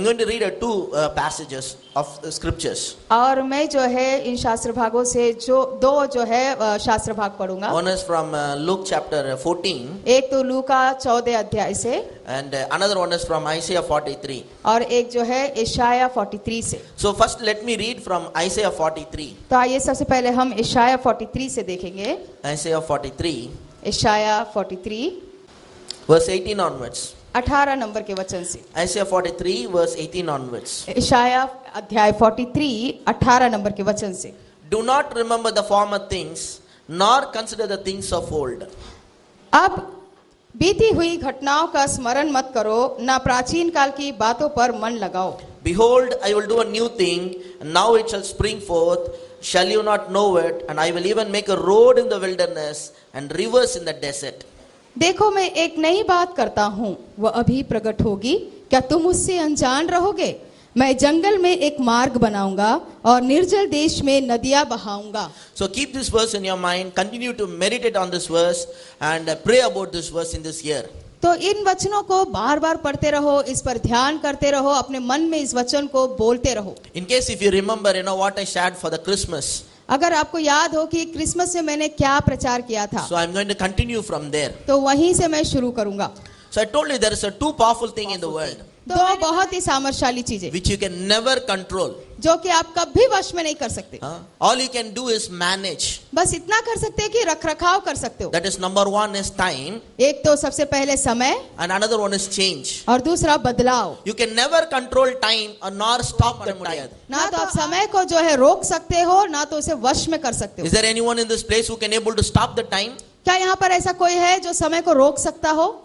going to read two passages of scriptures. और मैं जो है इन शास्त्र भागों से दो जो है शास्त्र भाग पढ़ूंगा. One is from Luke chapter 14. एक तो लूका 14 अध्याय से. And another one is from Isaiah 43. और एक जो है इशाया 43 से. So first let me read from Isaiah 43. तो आइए सबसे पहले हम इशाया 43 से देखेंगे. Isaiah 43. इशाया 43 verse 18 onwards. 18 नंबर के वचन से. Isaiah 43 verse 18 onwards. इशाया अध्याय 43 18 नंबर के वचन से. Do not remember the former things, nor consider the things of old. अब बीती हुई घटनाओं का स्मरण मत करो, ना प्राचीन काल की बातों पर मन लगाओ. Behold, I will do a new thing, and now it shall spring forth. Shall you not know it? And I will even make a road in the wilderness and rivers in the desert. देखो मैं एक नई बात करता हूँ, वह अभी प्रकट होगी, क्या तुम उससे अनजान रहोगे? मैं जंगल में एक मार्ग बनाऊंगा और निर्जल देश में नदियां बहाऊंगा. So keep this verse in your mind, continue to meditate on this verse and pray about this verse in this year. तो इन वचनों को बार बार पढ़ते रहो, इस पर ध्यान करते रहो, अपने मन में इस वचन को बोलते रहो. In case if you remember, what I shared for the Christmas. अगर आपको याद हो कि क्रिसमस में मैंने क्या प्रचार किया था, So I'm going to continue from there. तो वहीं से मैं शुरू करूंगा. So I told you there is a two powerful thing in the world दो बहुत ही सामर्थ्यशाली चीजें which you can never control. जो कि आप कभी वश में नहीं कर सकते. All you can do is manage. बस इतना कर सकते हैं कि रखरखाव कर सकते हो. That is number one is time. एक तो सबसे पहले समय And another one is change. और दूसरा बदलाव. You can never control time or nor stop the time. ना तो आप समय को जो है रोक सकते हो, ना तो उसे वश में कर सकते हो. Is there anyone in this place who can able to stop the time? क्या यहाँ पर ऐसा कोई है जो समय को रोक सकता हो?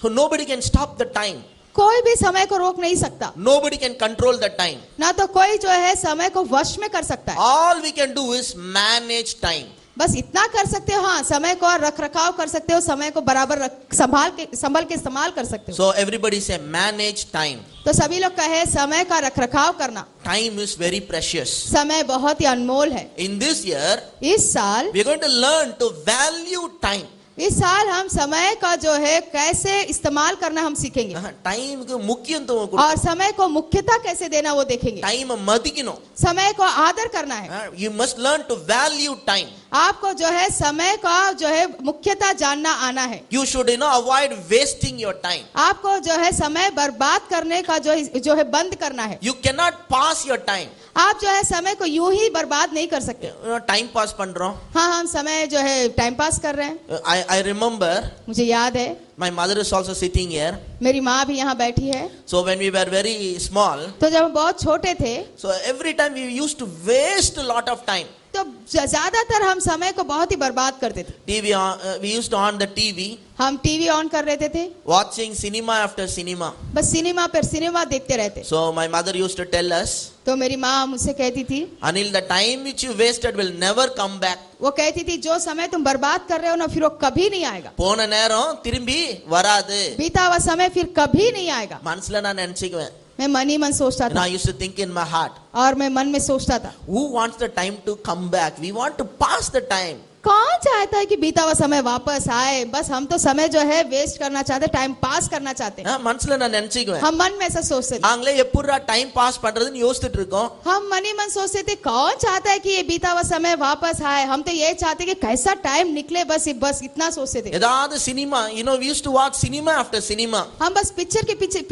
So nobody can stop the time. कोई भी समय को रोक नहीं सकता. Nobody can control the time. ना तो कोई जो है समय को वश में कर सकता है. All we can do is manage time. बस इतना कर सकते हो, हाँ, समय को रखरखाव कर सकते हो, समय को बराबर संभल के इस्तेमाल कर सकते हो. So everybody say manage time. तो सभी लोग कहे समय का रखरखाव करना. Time is very precious. समय बहुत ही अनमोल है. In this year, इस साल we are going to learn to value time. इस साल हम समय का जो है कैसे इस्तेमाल करना हम सीखेंगे. Time को मुख्यत्व और समय को मुख्यता कैसे देना वो देखेंगे. Time मदिकिनो. समय को आदर करना है. You must learn to value time. आपको जो है समय का जो है मुख्यता जानना आना है. You should avoid wasting your time. आपको जो है समय बर्बाद करने का जो है बंद करना है. You cannot pass your time. आप जो है समय को यूं ही बर्बाद नहीं कर सकते. टाइम पास पढ़ रहा हूँ. हाँ, हम समय जो है टाइम पास कर रहे हैं. I remember. मुझे याद है. My mother is also sitting here. मेरी माँ भी यहाँ बैठी है. So when we were very small. तो जब हम बहुत छोटे थे. So every time we used to waste a lot of time. तो ज्यादातर हम समय को बहुत ही बर्बाद करते थे. TV we used to on the TV. हम टीवी ऑन कर लेते थे. Watching cinema after cinema. बस सिनेमा पर सिनेमा देखते रहते. So my mother used to tell us. तो मेरी माँ मुझसे कहती थी. Anil, the time which you wasted will never come back. वो कहती थी जो समय तुम बर्बाद कर रहे हो ना, फिर वो कभी नहीं आएगा. போன நேரம் திரும்பி வராது. बीता हुआ समय फिर कभी नहीं आएगा. मनसला ना निனைச்சுக்குவேன். मैं मन ही मन सोचता था. I used to think in my heart. और मैं मन में सोचता था. Who wants the time to come back? We want to pass the time. कौन चाहता है कि बीता हुआ समय वापस आए? बस हम तो समय जो है वेस्ट करना चाहते, टाइम पास करना चाहते हैं. मनसला ना निனைச்சுக்குவேன். हम मन में ऐसा सोचते थे. நாங்களே எப்படிடா டைம் பாஸ் பண்றதுன்னு யோசிச்சிட்டு இருக்கோம். हम मन ही मन सोचते थे कौन चाहता है कि ये बीता हुआ समय वापस आए. हम तो ये चाहते कि कैसा टाइम निकले, बस इतना सोचते थे. ஏதாவது cinema, we used to watch cinema after cinema. हम बस पिक्चर के पीछे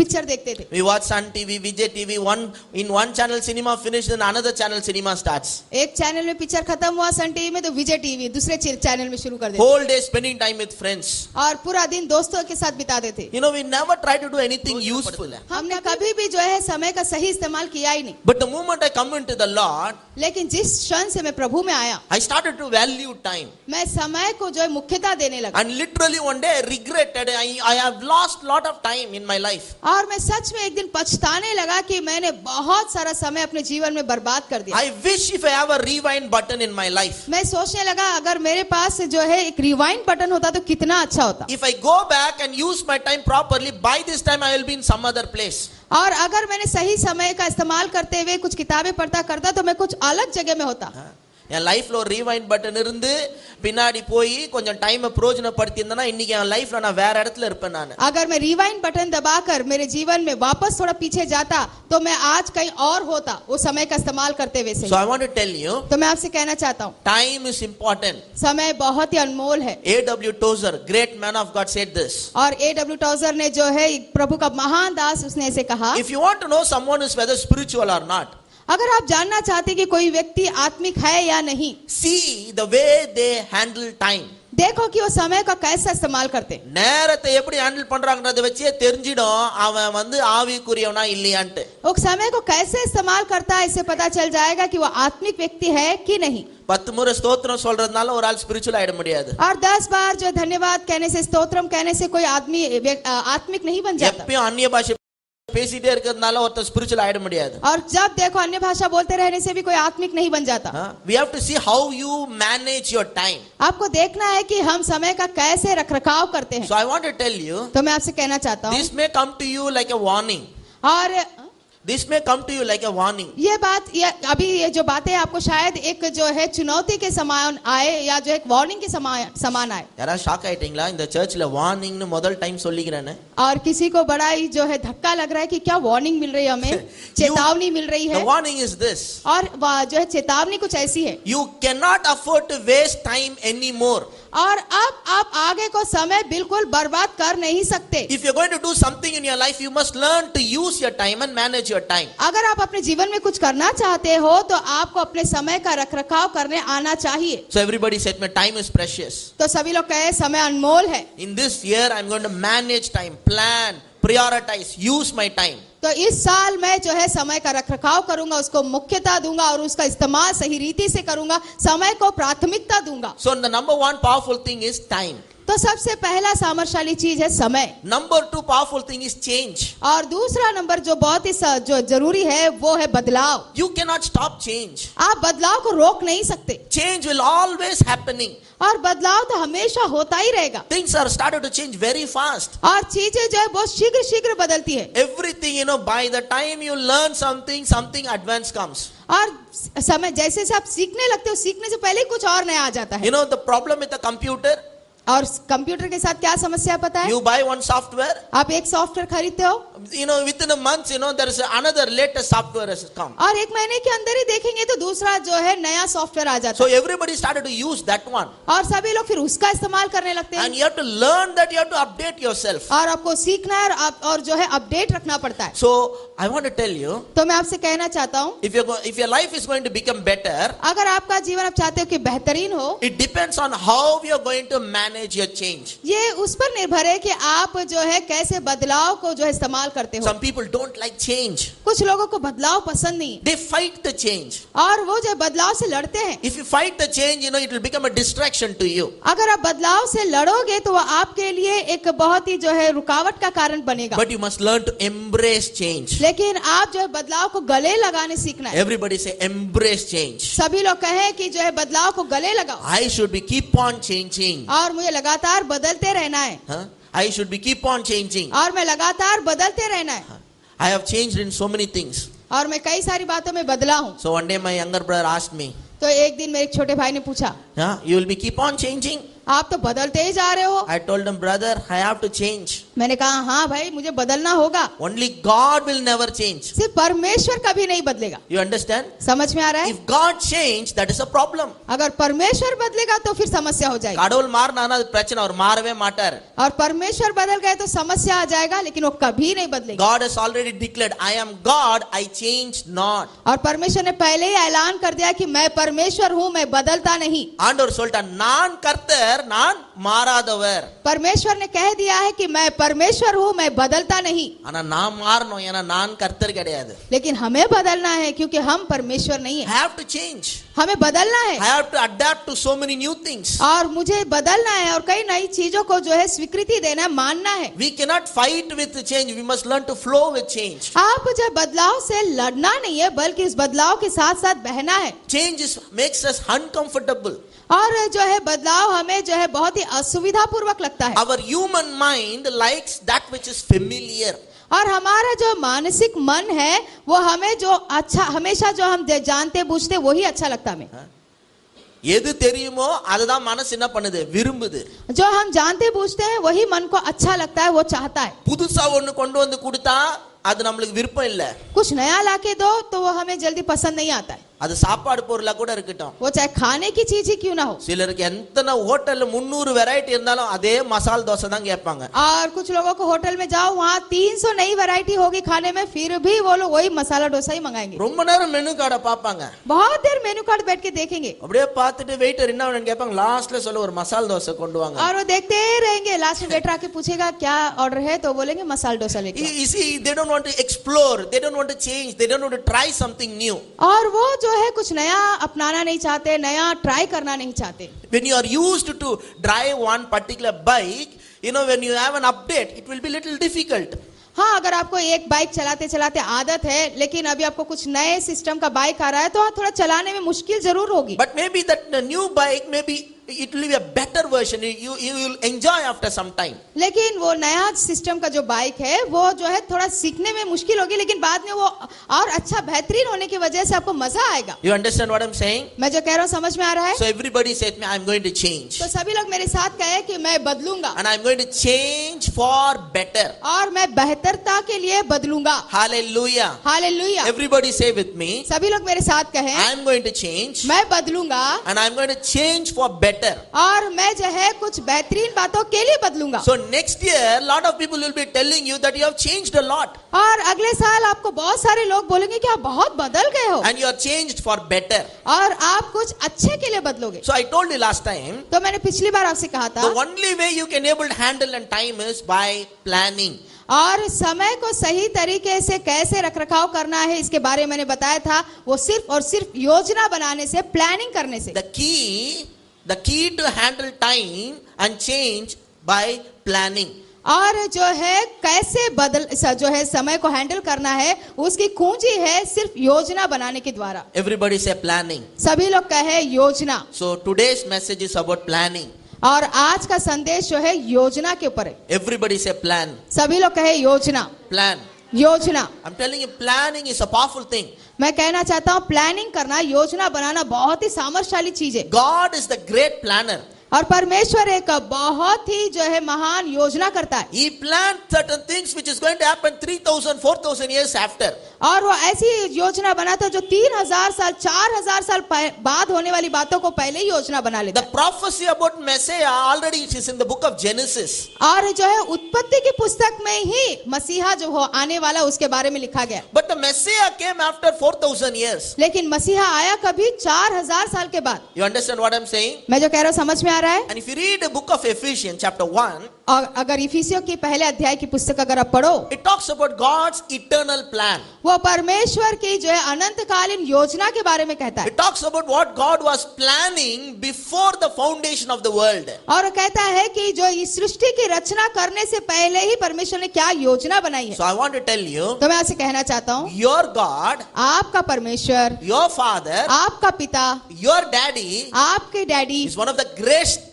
पिक्चर देखते थे. We watch Sun TV, Vijay TV. One channel cinema finished, then another channel cinema starts. एक चैनल में पिक्चर खत्म हुआ सन टीवी में, तो विजय टीवी दूसरे चैनल में शुरू कर देते. Whole day spending time with friends. और पूरा दिन दोस्तों के साथ बिताते थे. We never try to do anything useful. हमने कभी भी जो है समय का सही इस्तेमाल किया ही नहीं. But the moment I come into the Lord, लेकिन जिस क्षण से मैं प्रभु में आया, I started to value time. मैं समय को जो है मुख्यता देने लगा. And literally one day I regretted I have lost lot of time in my life. और मैं सच में एक दिन पछताने लगा कि मैंने बहुत सारा समय अपने जीवन में बर्बाद कर दिया. I wish if I have a rewind button in my life. मैं सोचने लगा अगर मेरे पास जो है एक रिवाइंड बटन होता तो कितना अच्छा होता. If I go back and use my time properly, by this time I will be in some other place. और अगर मैंने सही समय का इस्तेमाल करते हुए कुछ किताबें पढ़ता करता तो मैं कुछ अलग जगह में होता. என் லைஃப்ல ஒரு ரீவைண்ட் பட்டன் இருந்து பின்னாடி போய் கொஞ்சம் டைம் பிரயோஜனப்படுத்தி இருந்தேன்னா இன்னைக்கு என் லைஃப்ல நான் வேற இடத்துல இருப்பேன் நான். अगर मैं रिवाइंड बटन दबाकर मेरे जीवन में वापस थोड़ा पीछे जाता तो मैं आज कहीं और होता, वो समय का इस्तेमाल करते हुए से. So I want to tell you, तो मैं आपसे कहना चाहता हूँ time is important. समय बहुत ही अनमोल है. A.W. Tozer, great man of God, said this. और A.W. टॉजर ने जो है प्रभु का महान दास, उसने ऐसे कहा, If you want to know someone is whether spiritual or not, अगर आप जानना चाहते कि कोई व्यक्ति आत्मिक है या नहीं, see the way they handle time. देखो कि वो समय का कैसा इस्तेमाल करते हैं. நேரத்தை எப்படி ஹேண்டில் பண்றாங்கன்றத வச்சே தெரிஞ்சிடும் அவன் வந்து ஆவிக்குரியவனா இல்லையான்ட்டு. वो समय को कैसे इस्तेमाल करता है, इससे पता चल जाएगा कि वो आत्मिक व्यक्ति है कि नहीं. 10 முறை ஸ்தோத்திரம் சொல்றதுனால ஒரு ஆள் ஸ்பிரிச்சுவல் ஆயிட முடியாது. और 10 बार जो धन्यवाद कहने से, स्तोत्रम कहने से कोई आदमी आत्मिक नहीं बन जाता. எப்பயும் அந்நிய பாஷை பேசிட்டே இருக்கிறதுனால ஒருத்தர் ஸ்பிரிச்சுவல் ஆயிட முடியாது. और जब देखो अन्य भाषा बोलते रहने से भी कोई आत्मिक नहीं बन जाता. We have to see how you manage your time. आपको देखना है कि हम समय का कैसे रखरखाव करते हैं. So I want to tell you, तो मैं आपसे कहना चाहता हूँ, this may come to you like a warning. और This may come to you like a warning. ये बात, ये अभी ये जो बातें आपको शायद एक जो है चुनौती के समान आए या जो एक वार्निंग के समान आए. யாரா ஷாக் ஆயிட்டீங்களா இந்த சர்ச்ல வார்னிங்னு முதல் டைம் சொல்லிக்கிறேன்னு? और किसी को बड़ा ही जो है धक्का लग रहा है कि क्या वार्निंग मिल रही है हमें, चेतावनी मिल रही The है. warning is this. और जो है चेतावनी कुछ ऐसी है, You cannot afford to waste time anymore. और अब आप आगे को समय बिल्कुल बर्बाद कर नहीं सकते. If you're going to do something in your life, you must learn to use your time and manage your time. अगर आप अपने जीवन में कुछ करना चाहते हो तो आपको अपने समय का रखरखाव करने आना चाहिए. So everybody said, my time is precious. तो सभी लोग कहे समय अनमोल है. In this year, I'm going to manage time, plan, prioritize, use my time. तो इस साल मैं जो है समय का रखरखाव करूंगा, उसको मुख्यता दूंगा और उसका इस्तेमाल सही रीति से करूंगा, समय को प्राथमिकता दूंगा. So the number one powerful thing is time. तो सबसे पहला सामर्थ्यशाली चीज है समय. Number two powerful thing is change. और दूसरा नंबर जो बहुत ही जो जरूरी है वो है बदलाव. You cannot stop change. आप बदलाव को रोक नहीं सकते. Change will always happening. और बदलाव तो हमेशा होता ही रहेगा. Things are started to change very fast. और चीजें जो है बहुत शीघ्र शीघ्र बदलती है. Everything, by the time you learn something advanced comes. और समय जैसे से आप सीखने लगते हो, सीखने से पहले ही कुछ और नया आ जाता है. The problem with the computer, और कंप्यूटर के साथ क्या समस्या पता है? you buy one software, आप एक सॉफ्टवेयर खरीदते हो, within a month, there is another latest software has come. और एक महीने के अंदर ही देखेंगे तो दूसरा जो है नया सॉफ्टवेयर आ जाता So है. everybody started to use that one. और सभी लोग फिर उसका इस्तेमाल करने लगते And हैं. you have to learn that, you have to update yourself. और आपको सीखना है और जो है अपडेट रखना पड़ता है. So I want to tell you, तो मैं आपसे कहना चाहता हूँ, if your life is going to become better, अगर आपका जीवन आप चाहते हो कि बेहतरीन हो, it depends on how you are going to manage your change. ये उस पर निर्भर है कि आप जो है कैसे बदलाव को जो है इस्तेमाल करते हो. Some people don't like change. कुछ लोगों को बदलाव पसंद नहीं, They fight the change. और वो जो है बदलाव से लड़ते हैं. If you fight the change, it will become a distraction to you. अगर आप बदलाव से लड़ोगे तो वो आपके लिए एक बहुत ही जो है रुकावट का कारण बनेगा. But you must learn to embrace change. लेकिन आप जो है बदलाव को गले लगाने सीखना है. Everybody say embrace change. सभी लोग कहें कि जो है बदलाव को गले लगाओ. I should be keep on changing. और मुझे लगातार बदलते रहना है. Huh? I should be keep on changing. और मैं लगातार बदलते रहना है. I have changed in so many things. और मैं कई सारी बातों में बदला हूँ. So one day my younger brother asked me, तो एक दिन मेरे छोटे भाई ने पूछा, you will be keep on changing? आप तो बदलते ही जा रहे हो. I told him, brother, I have to change. मैंने कहा हाँ भाई मुझे बदलना होगा. Only God will never change. सिर्फ परमेश्वर कभी नहीं बदलेगा. You understand? समझ में आ रहा है? If God change, that is a problem. अगर परमेश्वर बदलेगा तो फिर समस्या हो जाएगी. கடவுள் மாறினானா பிரச்சனை, அவர் மாறவே மாட்டார். और परमेश्वर बदल गए तो समस्या आ जाएगा, लेकिन वो कभी नहीं बदलेगा. God has already declared, I am God, I change not. और परमेश्वर ने पहले ही ऐलान कर दिया कि मैं परमेश्वर हूँ, मैं बदलता नहीं. ஆண்டவர் சொல்லிட்டார், நான் கர்த்தர், நான் மாறாதவர். परमेश्वर ने कह दिया है कि मैं परमेश्वर हूँ, मैं बदलता नहीं. ஆனா நான் மாறணும், ஏன்னா நான் கர்த்தர் கிடையாது. लेकिन हमें बदलना है क्योंकि हम परमेश्वर नहीं I है. have to change. हमें बदलना है. I have to adapt to so many new things. और मुझे बदलना है और कई नई चीजों को जो है स्वीकृति देना है, मानना है. We cannot fight with the change. We must learn to flow with change. आप जो बदलाव से लड़ना नहीं है, बल्कि इस बदलाव के साथ साथ बहना है. Change makes us uncomfortable. और जो है बदलाव हमें जो है बहुत ही असुविधा पूर्वक लगता है. Our human mind likes that which is familiar. और हमारा जो मानसिक मन है वो हमें जो अच्छा, हमेशा जो हम जानते बूझते वही अच्छा लगता हमें. எது தெரியுமோ அதுதான் மனசு என்ன பண்ணுது, விரும்புது. जो हम जानते बूझते हैं वही मन को अच्छा लगता है, वो चाहता है. புதுசா ஒண்ணு கொண்டு வந்து கொடுத்தா அது நம்மளுக்கு விருப்பம் இல்ல. कुछ नया लाके दो तो वो हमें जल्दी पसंद नहीं आता है. அது சாப்பாடு பொருளா கூட இருக்கட்டும். वो चाहे खाने की चीज ही क्यों ना हो. சிலருக்கு எத்தனை ஹோட்டல்ல 300 வெரைட்டி இருந்தாலும் அதே மசால் தோசை தான் கேட்பாங்க. और कुछ लोगों को होटल में जाओ वहाँ 300 नई वैरायटी होगी खाने में, फिर भी वो लोग वही मसाला डोसा ही मंगाएंगे. ரொம்ப நேரம் மெனு கார்டை பாப்பாங்க. बहुत देर मेनू कार्ड बैठ के देखेंगे அப்படியே பார்த்துட்டு வெயிட்டர் என்ன வேணும்னு கேட்பாங்க. லாஸ்ட்ல சொல்ல ஒரு மசால் தோசை கொண்டு வாங்க. और वो देखते रहेंगे. लास्ट में वेटर आके पूछेगा क्या ऑर्डर है, तो बोलेंगे मसाला डोसा लेके आओ. You see, they don't want to explore, they don't want to change, they don't want to try something new. और वो जो है कुछ नया अपनाना नहीं चाहते, नया ट्राई करना नहीं चाहते. When you are used to drive one particular bike, you know, when you have an update, it will be little difficult. हाँ, अगर आपको एक बाइक चलाते चलाते आदत है, लेकिन अभी आपको कुछ नए सिस्टम का बाइक आ रहा है, तो हाँ, थोड़ा चलाने में मुश्किल जरूर होगी. But maybe that the new bike, maybe it will be a better version. You will enjoy after some time. लेकिन वो नया सिस्टम का जो बाइक है वो जो है थोड़ा सीखने में मुश्किल होगी, लेकिन बाद में वो और अच्छा बेहतरीन होने की वजह से आपको मजा आएगा. You understand what I'm saying? मैं जो कह रहा हूँ समझ में आ रहा है. So everybody said me, I'm going to change. तो सभी लोग मेरे साथ कहे कि मैं बदलूंगा. And I'm going to change for better. और मैं बेहतरता के लिए बदलूंगा. Hallelujah. Hallelujah. Everybody say with me, सभी लोग मेरे साथ कहें I'm going to change. मैं बदलूंगा. And I'm going to change for better. और मैं जो है कुछ बेहतरीन बातों के लिए बदलूंगा. So next year, lot of people will be telling you that you have changed a lot. और अगले साल आपको बहुत सारे लोग बोलेंगे कि आप बहुत बदल गए हो. And you are changed for better. और आप कुछ अच्छे के लिए बदलोगे. So I told you last time, तो मैंने पिछली बार आपसे कहा था the only way you can able to handle and time is by planning. और समय को सही तरीके से कैसे रखरखाव करना है इसके बारे में मैंने बताया था. वो सिर्फ और सिर्फ योजना बनाने से, प्लानिंग करने से. The key to handle time and change by planning. और जो है कैसे जो है समय को हैंडल करना है, उसकी कुंजी है सिर्फ योजना बनाने के द्वारा. Everybody say planning. सभी लोग कहे योजना. So today's message is about planning. और आज का संदेश जो है योजना के ऊपर है. Everybody say plan. सभी लोग कहे योजना. Plan. योजना. I'm telling you, planning is a powerful thing. मैं कहना चाहता हूँ प्लानिंग करना, योजना बनाना बहुत ही सामर्थ्यशाली चीज है. God is the great planner. और परमेश्वर एक बहुत ही जो है महान योजना करता है. He planned certain things which is going to happen 3,000, 4,000 years after. और वो ऐसी योजना बनाता है जो 3,000 साल, 4,000 साल बाद होने वाली बातों को पहले ही योजना बना लेता The है. prophecy about Messiah already it is in the book of Genesis. और जो है उत्पत्ति की पुस्तक में ही मसीहा जो हो आने वाला उसके बारे में लिखा गया. But the Messiah came after 4,000 years. लेकिन मसीहा आया कभी 4,000 साल के बाद. You understand what I'm saying? मैं जो कह रहा हूँ समझ में आ रहा है. And if you read the book of Ephesians chapter 1, और अगर इफिसियों की पहले अध्याय की पुस्तक अगर आप पढ़ो, it talks about God's eternal plan. वो परमेश्वर की जो है अनंतकालीन योजना के बारे में कहता है. It talks about what God was planning before the foundation of the world. और कहता है कि जो इस सृष्टि की रचना करने से पहले ही परमेश्वर ने क्या योजना बनाई है. So I want to tell you, तो मैं आपसे कहना चाहता हूँ, your God, आपका परमेश्वर, your father, आपका पिता, your daddy आपके daddy is one of the greatest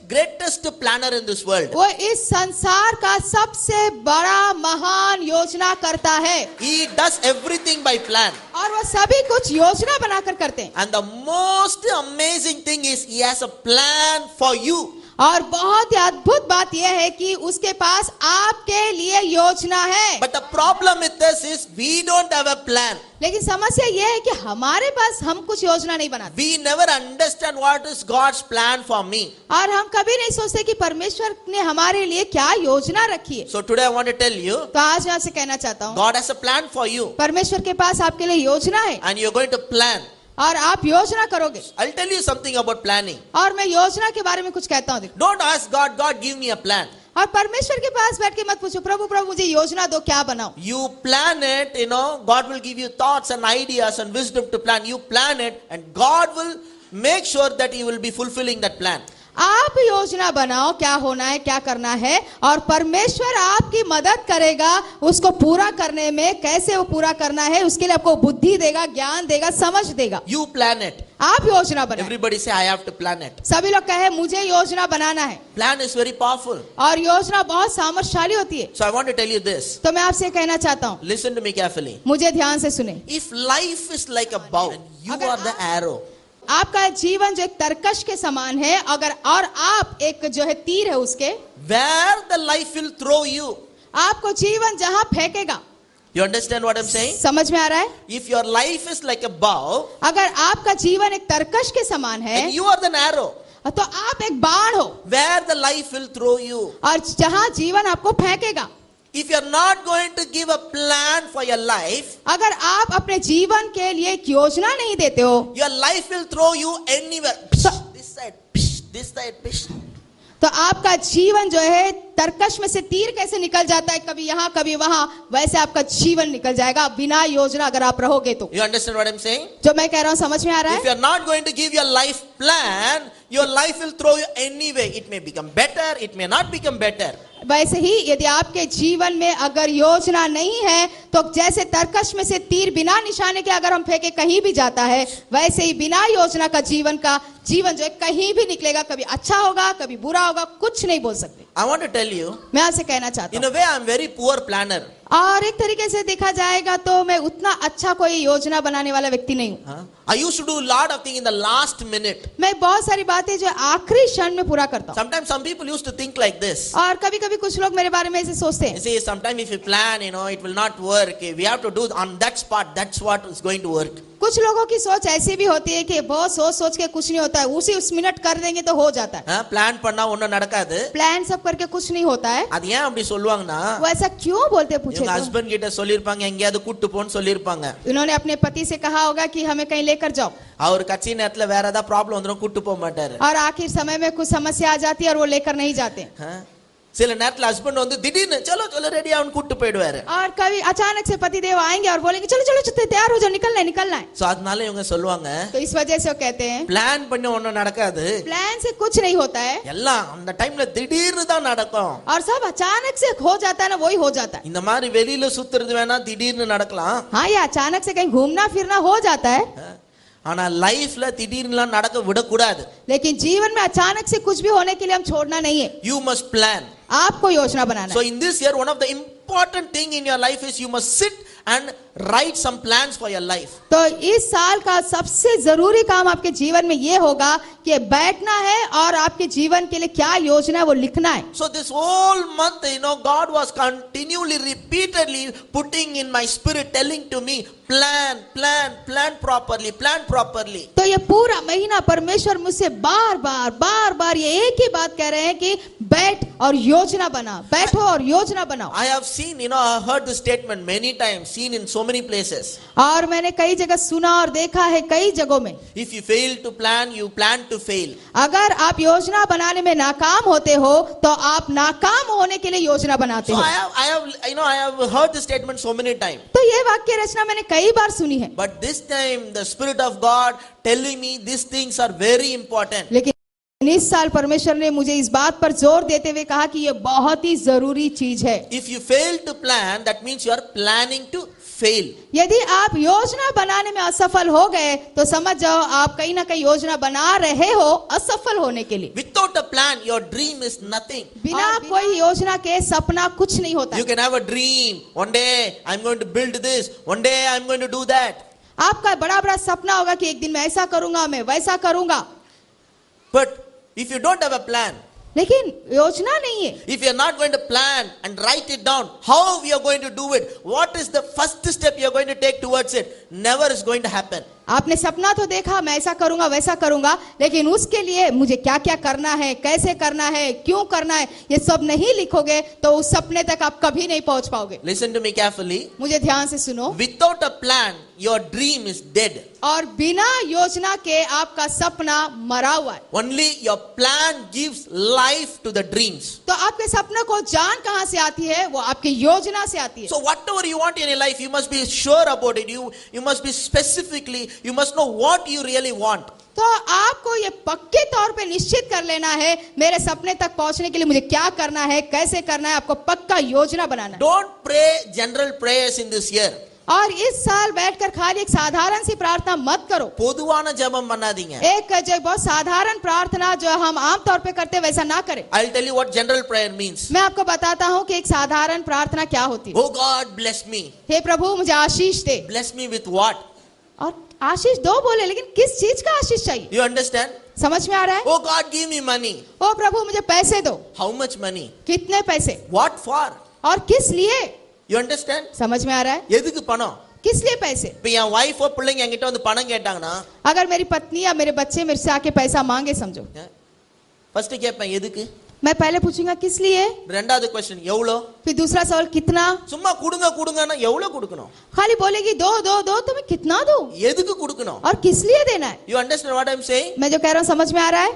planner in this world. वो इस संसार का सबसे बड़ा महान योजना करता है. He does everything by plan. और वो सभी कुछ योजना बनाकर करते हैं. And the most amazing thing is he has a plan for you. और बहुत ही अद्भुत बात यह है कि उसके पास आपके लिए योजना है. But the problem with this is we don't have a plan. लेकिन समस्या यह है कि हमारे पास हम कुछ योजना नहीं बनाते. We never understand what is God's plan for me. और हम कभी नहीं सोचते कि परमेश्वर ने हमारे लिए क्या योजना रखी है. So today I want to tell you, तो आज मैं आपसे कहना चाहता हूँ, God has a plan for you. परमेश्वर के पास आपके लिए योजना है. And you're going to plan. और आप योजना करोगे. I'll tell you something about planning. और मैं योजना के बारे में कुछ कहता हूँ. Don't ask God, God give me a plan. और परमेश्वर के पास बैठ के मत पूछो, प्रभु प्रभु मुझे योजना दो, क्या बनाऊं. You plan it, you know, God will give you thoughts and ideas and wisdom to plan. You plan it and God will make sure that you will be fulfilling that plan. आप योजना बनाओ क्या होना है, क्या करना है, और परमेश्वर आपकी मदद करेगा उसको पूरा करने में. कैसे वो पूरा करना है उसके लिए आपको बुद्धि देगा, ज्ञान देगा, समझ देगा. You plan it. आप योजना बनाओ. Everybody say I have to plan it. सभी लोग कहे मुझे योजना बनाना है. Plan is very powerful. और योजना बहुत सामर्थ्यशाली होती है. So I want to tell you this. तो मैं आपसे कहना चाहता हूँ, Listen to me carefully. मुझे ध्यान से सुने. If life is like a bow and you are the arrow. आपका जीवन जो एक तरकश के समान है, अगर और आप एक जो है तीर है उसके, where the life will throw you. आपको जीवन जहां फेंकेगा. You understand what I'm saying? समझ में आ रहा है? If your life is like a bow अगर आपका जीवन एक तरकश के समान है and you are the arrow, तो आप एक बाण हो, where the life will throw you. और जहां जीवन आपको फेंकेगा. If you are not going to give a plan for your life, अगर आप अपने जीवन के लिए एक योजना नहीं देते हो, your life will throw you anywhere. This side, this side. तो आपका जीवन जो है तरकश में से तीर कैसे निकल जाता है, कभी यहाँ कभी वहां, वैसे आपका जीवन निकल जाएगा बिना योजना अगर आप रहोगे तो. You understand what I'm saying? जो मैं कह रहा हूँ समझ में आ रहा If है? you are not going to give your life plan, your life will throw you anyway. It may become better, it may not become better. वैसे ही यदि आपके जीवन में अगर योजना नहीं है तो जैसे तरकश में से तीर बिना निशाने के अगर हम फेंके कहीं भी जाता है, वैसे ही बिना योजना का जीवन जो है कहीं भी निकलेगा, कभी अच्छा होगा कभी बुरा होगा, कुछ नहीं बोल सकते. I want to tell you, मैं आपसे कहना चाहता in हूँ, a way I am very poor planner. और एक तरीके से देखा जाएगा तो मैं उतना अच्छा कोई योजना बनाने वाला व्यक्ति नहीं हूँ. I used to do a lot of things in the last minute. मैं बहुत सारी बातें जो आखिरी क्षण में पूरा करता हूँ. Sometimes some people used to think like this. और कभी कभी कुछ लोग मेरे बारे में ऐसे सोचते You हैं, see, sometimes if you plan, it will not work. We have to do on that spot. That's what is going to work. कुछ लोगों की सोच ऐसी भी होती है कि बहुत सोच के कुछ नहीं होता है, उस मिनट कर देंगे तो हो जाता है. Plan பண்ணா ஒண்ணும் நடக்காது. प्लान सब करके कुछ नहीं होता है. அது ஏன் அப்படி சொல்லுவாங்கன்னா, वो ऐसा क्यों बोलते पूछे இவங்க तो? ஹஸ்பண்ட் கிட்ட சொல்லிருப்பாங்க எங்கயாவது கூட்டு போன்னு சொல்லிருப்பாங்க. उन्होंने अपने पति से कहा होगा कि हमें कहीं लेकर जाओ, அவர் கட்சி நேரத்துல வேற ஏதாவது ப்ராப்ளம் வந்துரும் கூட்டு போக மாட்டாரு. और आखिर समय में कुछ समस्या आ जाती है और वो लेकर नहीं जाते. சில நேரத்துல ஹஸ்பண்ட் வந்து திடீர்னு चलो ரெடி ஆவன்னு கூட்டு போயிடுவாரு. और कभी अचानक से पति देव आएंगे और बोलेंगे चलो तैयार हो जाओ, निकलना है. சோ அதனால இவங்க சொல்லுவாங்க, तो इस वजह से वो कहते हैं பிளான் பண்ண ஒண்ணும் நடக்காது, प्लान से कुछ नहीं होता है, எல்லாம் அந்த டைம்ல திடீர்னு தான் நடக்கும். और सब अचानक से हो जाता है ना, वही हो जाता है. இந்த மாதிரி வெளியில சுத்துறது வேணா திடீர்னு நடக்கலாம். हाँ, ये अचानक से कहीं घूमना फिरना हो जाता है, ஆனா லைஃப்ல திடீர்னுலாம் நடக்க விடக்கூடாது. लेकिन जीवन में अचानक से कुछ भी होने के लिए हम छोड़ना नहीं है. You must plan. आपको योजना बनाना So है. in this year, one of the important thing in your life is you must sit and write some plans for your life. तो इस साल का सबसे जरूरी काम आपके जीवन में ये होगा कि बैठना है और आपके जीवन के लिए क्या योजना है वो लिखना है. So this whole month, God was continually, repeatedly putting in my spirit, telling to me, plan properly, plan properly. तो ये पूरा महीना परमेश्वर मुझसे बार ये एक ही बात कह रहे हैं कि बैठ और योजना बना, बैठो और योजना बनाओ. I have seen, I heard this statement many times, seen in so many places. और मैंने कई जगह सुना और देखा है कई जगहों में. If you fail to plan, you plan to fail. अगर आप योजना बनाने में नाकाम होते हो तो आप नाकाम होने के लिए योजना बनाते So हो. I have heard this statement so many times. तो ये वाक्य रचना मैंने कई बार सुनी है, But this time, the Spirit of God telling me these things are very important. लेकिन इस साल परमेश्वर ने मुझे इस बात पर जोर देते हुए कहा कि ये बहुत ही जरूरी चीज है. If you fail to plan, that means you are planning to fail. यदि आप योजना बनाने में असफल हो गए तो समझ जाओ आप कहीं ना कहीं योजना बना रहे हो असफल होने के लिए. Without a plan, your dream is nothing. बिना कोई योजना के सपना कुछ नहीं होता. You can have a dream. One day I'm going to build this. One day I'm going to do that. आपका बड़ा सपना होगा कि एक दिन मैं ऐसा करूंगा, मैं वैसा करूंगा, But if you don't have a plan, लेकिन योजना नहीं है. if you are not going to plan and write it down, how we are going to do it? What is the first step you are going to take towards it? Never is going to happen. आपने सपना तो देखा मैं ऐसा करूंगा वैसा करूंगा, लेकिन उसके लिए मुझे क्या क्या करना है, कैसे करना है, क्यों करना है, ये सब नहीं लिखोगे तो उस सपने तक आप कभी नहीं पहुंच पाओगे. Listen to me carefully. मुझे ध्यान से सुनो. Without a plan, your dream is dead. और बिना योजना के आपका सपना मरा हुआ है. Only your plan gives life to the dreams. तो आपके सपने को जान कहां से आती है? वो आपकी योजना से आती है. So whatever you want in your life, you must be sure about it. You must be specifically, you must know what you really want. तो आपको ये पक्के तौर पे निश्चित कर लेना है मेरे सपने तक पहुंचने के लिए मुझे क्या करना है, कैसे करना है. आपको पक्का योजना बनाना है. Don't pray general prayers in this year. और इस साल बैठकर खाली एक साधारण सी प्रार्थना मत करो. பொதுவான ஜெபம் பண்ணாதீங்க. एक जो बहुत साधारण प्रार्थना जो हम आम तौर पे करते वैसा ना करें. I'll tell you what general prayer means. मैं आपको बताता हूँ कि एक साधारण प्रार्थना क्या होती है. Oh God, bless me. हे प्रभु मुझे आशीष दे. Bless me with what? और आशीष दो बोले, लेकिन किस चीज का आशीष चाहिए? You understand? समझ में आ रहा है? Oh God, give me money. ओ प्रभु मुझे पैसे दो। How much money? कितने पैसे? What for? और किस लिए? You understand? समझ में आ रहा है? எதுக்கு பணம்? किस लिए पैसे? இப்ப என் வைஃபோ பிள்ளைங்க என்கிட்ட வந்து பணம் கேட்டாங்கன்னா अगर मेरी पत्नी या मेरे बच्चे मेरे से आके पैसा मांगे, समझो, ஃபர்ஸ்ட் கேட்பேன் எதுக்கு, मैं पहले पूछूंगा किस लिए, ரெண்டாவது क्वेश्चन எவ்வளோ, फिर दूसरा सवाल कितना। சும்மா கொடுங்க கொடுங்கன்னா எவ்வளவு கொடுக்கணும், खाली बोलेगी दो दो दो तो मैं कितना दूं எதுக்கு கொடுக்கணும், और किस लिए देना है? you understand what I'm saying? मैं जो कह रहा हूँ समझ में आ रहा है?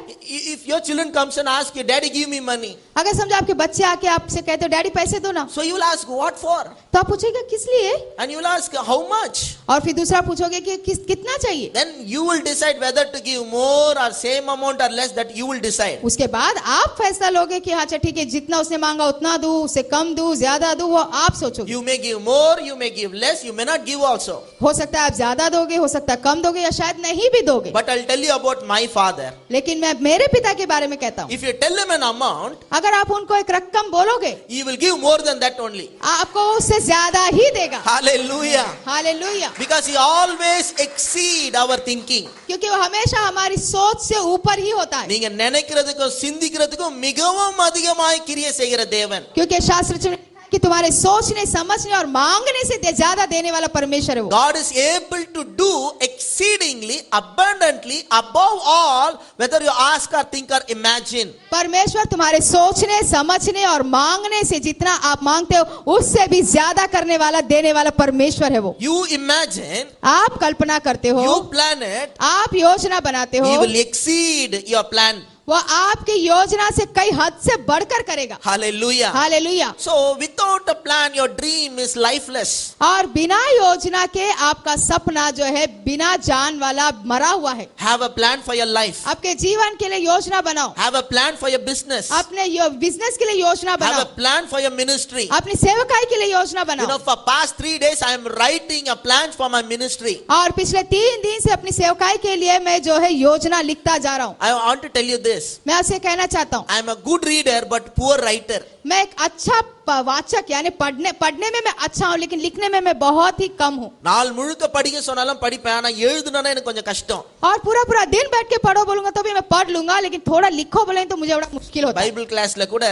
If your children comes and ask you, daddy give me money, अगर समझो आपके बच्चे आके आपसे कहते हो डैडी पैसे दो ना, so you will ask what for, तो आप पूछेगा किस लिए, and you will ask how much, और फिर दूसरा पूछोगे कि कितना चाहिए। then you will decide whether to give more or same amount or less, that you will decide. उसके बाद आप फैसला लोगे कि हाँ अच्छा ठीक है, जितना उसने मांगा उतना दूं, उससे कम दूं, ज्यादा दूं, वो आप सोचोगे। You may give more, you may give less, you may not give also. हो सकता है आप ज्यादा दोगे, हो सकता है कम दोगे, या शायद नहीं भी दोगे। But I'll tell you about my father. लेकिन मैं मेरे पिता के बारे में कहता हूँ, If you tell him an amount, अगर आप उनको एक रकम बोलोगे, he will give more than that only. आपको उससे ज्यादा ही देगा। Hallelujah. Hallelujah. Because he always exceed our thinking. क्योंकि वो हमेशा हमारी सोच से ऊपर ही होता है। நீங்க நினைக்கிறதுக்கும் சிந்திக்கிறதுக்கும் மிகவும் அதிகமாய் கிரியை செய்கிற தேவன். क्योंकि शास्त्र में लिखा है कि तुम्हारे सोचने, समझने और मांगने से ज्यादा देने वाला परमेश्वर है वो। God is able to do exceedingly abundantly above all whether you ask or think or imagine. परमेश्वर तुम्हारे सोचने, समझने और मांगने से जितना आप मांगते हो उससे भी ज्यादा करने वाला, देने वाला परमेश्वर है वो। You imagine, आप कल्पना करते हो, you plan it, आप योजना बनाते he हो, will exceed your plan. वो आपकी योजना से कई हद से बढ़कर करेगा। Hallelujah. Hallelujah. So without a plan your dream is lifeless. और बिना योजना के आपका सपना जो है बिना जान वाला, मरा हुआ है। Have a plan for your life. आपके जीवन के लिए योजना बनाओ, Have a plan for your business. अपने बिजनेस के लिए योजना Have बनाओ, a plan for your ministry. अपनी सेवकाई के लिए योजना You know, बनाओ। for past 3 days I am writing a plan for my ministry. और पिछले 3 दिन से अपनी सेवकाई के लिए मैं जो है योजना लिखता जा रहा हूँ। I want to tell you this. मैं आपसे कहना चाहता हूँ, I am a good reader but poor writer. मैं एक अच्छा वाचक, यानी पढ़ने में मैं अच्छा हूँ, लेकिन लिखने में मैं बहुत ही कम हूँ। நாள் முழுக்க படிக்க சொன்னாலும் படிப்பேன், ஆனா எழுதுனா எனக்கு கொஞ்சம் கஷ்டம். और पूरा दिन बैठ के पढ़ो बोलूंगा तो भी मैं पढ़ लूंगा, लेकिन थोड़ा लिखो बोले तो मुझे बड़ा मुश्किल होता है। பைபிள் கிளாஸ்ல கூட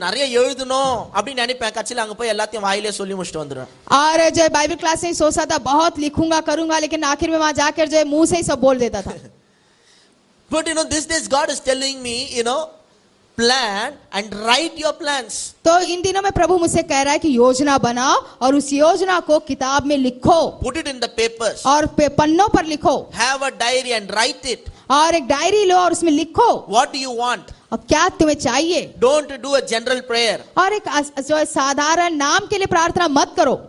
நிறைய எழுதணும் அப்படின்னு நினைப்பேன், கட்சியில அங்க போய் எல்லாத்தையும் வாயிலே சொல்லி முடிச்சுட்டு வந்துடுவேன். और जो बाइबल क्लास में सोचा था बहुत लिखूंगा करूंगा, लेकिन आखिर में वहां जाकर जो है मुंह से ही सब बोल देता था। But you know, these days God is telling me, you know, plan and write your plans. तो इन दिनों में प्रभु मुझसे कह रहा है कि योजना बनाओ और उस योजना को किताब में लिखो, Put it in the papers. और पन्नों पर लिखो, Have a diary and write it. और एक डायरी लो और उसमें लिखो What do you want? अब क्या तुम्हें चाहिए। Don't do a general prayer. और एक जो है साधारण नाम के लिए प्रार्थना मत करो।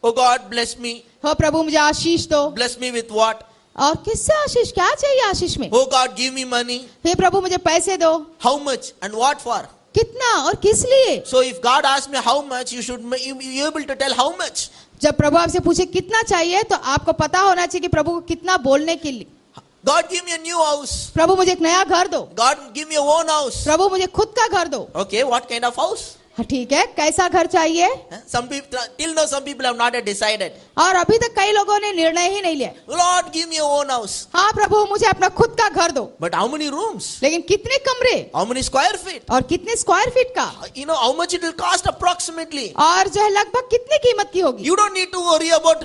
Oh God, bless me. हो प्रभु मुझे आशीष दो, Bless me with what? और किससे आशीष, क्या चाहिए आशीष में। Oh God, give me money. हे प्रभु मुझे पैसे दो, How much and what for? कितना और किस लिए। So if God asks me how much, you should be able to tell how much. जब प्रभु आपसे पूछे कितना चाहिए तो आपको पता होना चाहिए कि प्रभु को कितना बोलने के लिए। God, give me a new house. प्रभु मुझे एक नया घर दो, God, give me a own house. प्रभु मुझे खुद का घर दो। Okay, what kind of house? हाँ, ठीक है, कैसा घर चाहिए। Some people, till now, some people have not yet decided. और अभी तक कई लोगों ने निर्णय ही नहीं लिया। Lord, give me a own house. हाँ प्रभु मुझे अपना खुद का घर दो, But how many rooms? लेकिन कितने कमरे How many square feet? और कितने स्क्वायर फीट का, You know how much it will cost approximately. और जो है लगभग कितने कीमत की होगी। You don't need to worry about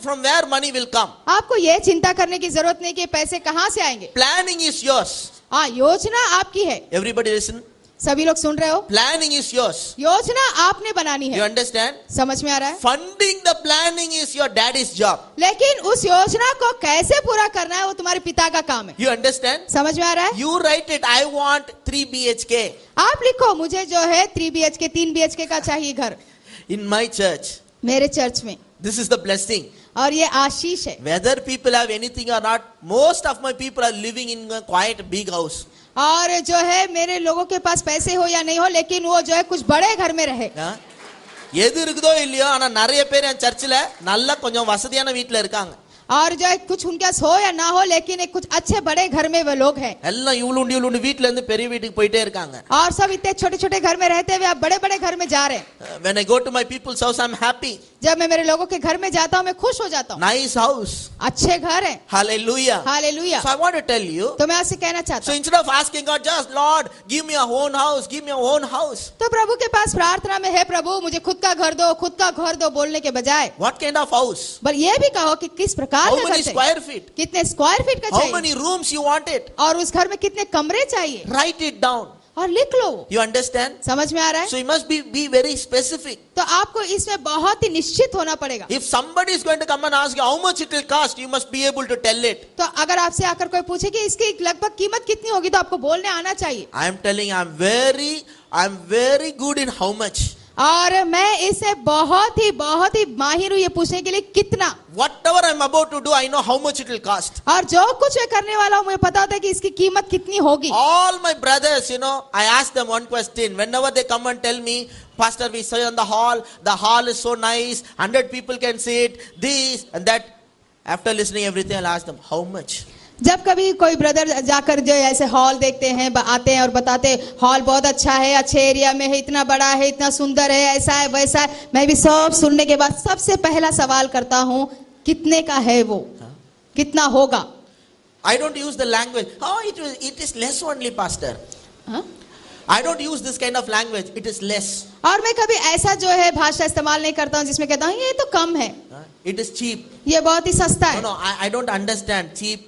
from where money will come. आपको ये चिंता करने की जरूरत नहीं कि पैसे कहाँ से आएंगे। Planning is yours. हाँ, योजना आपकी है। Everybody listen. सभी लोग सुन रहे हो, Planning is yours. योजना आपने बनानी You है। understand? समझ में आ रहा है। Funding the planning is your daddy's job. लेकिन उस योजना को कैसे पूरा करना है वो तुम्हारे पिता का काम है। You understand? समझ में आ रहा है। You write it. I want 3 BHK. आप लिखो मुझे जो है 3 BHK 3 BHK का चाहिए घर In my church. मेरे चर्च में, This is the blessing. और ये आशीष है। Whether people have anything or not, most of my people are living in a quite big house. और जो है मेरे लोगों के पास पैसे हो या नहीं हो, लेकिन वो जो है कुछ बड़े घर में रहे। எது இருக்குதோ இல்லையோ, ஆனா நிறைய பேர் என் சர்ச்சில் நல்ல கொஞ்சம் வசதியான வீட்டுல இருக்காங்க. और जो है कुछ उनके पास हो या ना हो, लेकिन एक कुछ अच्छे बड़े घर में वो लोग हैं, எல்லாம் இவ்வளவு வீட்ல இருந்து பெரிய வீட்டுக்கு போயிட்டே இருக்காங்க. और सब इतने छोटे छोटे घर में रहते हुए आप बड़े बड़े घर में जा रहे हैं. When I go to my people's house, I'm happy. जब मैं मेरे लोगों के घर में जाता हूँ मैं खुश हो जाता हूँ. Nice house. अच्छे घर है. Hallelujah. Hallelujah. So I want to tell you. तो मैं आपसे कहना चाहता So हूँ, instead of asking God, just Lord, give me a own house, give me a own house. तो प्रभु के पास प्रार्थना में है, प्रभु मुझे खुद का घर दो, खुद का घर दो बोलने के बजाय What kind of house? बल ये भी कहो कि किस प्रकार How का many घर चाहिए, square feet? कितने स्क्वायर फीट का How चाहिए, many rooms you want it? और उस घर में कितने कमरे चाहिए, Write it down. और लिख लो वो. You understand? समझ में आ रहा है? So you must be very specific. तो आपको इसमें बहुत ही निश्चित होना पड़ेगा. If somebody is going to come and ask you how much it will cost, you must be able to tell it. तो अगर आपसे आकर कोई पूछे कि इसकी लगभग कीमत कितनी होगी, तो आपको बोलने आना चाहिए. I am telling, I'm very good in how much. और मैं इससे बहुत ही माहिर हूँ ये पूछने के लिए कितना. Whatever I'm about to do, I know how much it will cost. और जो कुछ मैं करने वाला हूँ मुझे पता होता है कि इसकी कीमत कितनी होगी. All my brothers, I ask them one question. Whenever they come and tell me, Pastor, we say on the hall is so nice, 100 people can sit, this and that. After listening everything, I'll ask them, how much? जब कभी कोई brother जाकर जो ऐसे hall देखते हैं, आते हैं और बताते हैं हॉल बहुत अच्छा है, अच्छे एरिया में है, इतना बड़ा है, इतना सुंदर है, ऐसा है वैसा है, मैं भी सब सुनने के बाद सबसे पहला सवाल करता हूँ, कितने का है वो, कितना होगा. I don't use the language. Oh, it is less only, Pastor. I don't use this kind of language. It is less. और मैं कभी ऐसा जो है भाषा इस्तेमाल नहीं करता हूँ जिसमें कहता हूँ ये तो कम है, It is cheap. ये बहुत ही सस्ता है. No, I don't understand. Cheap,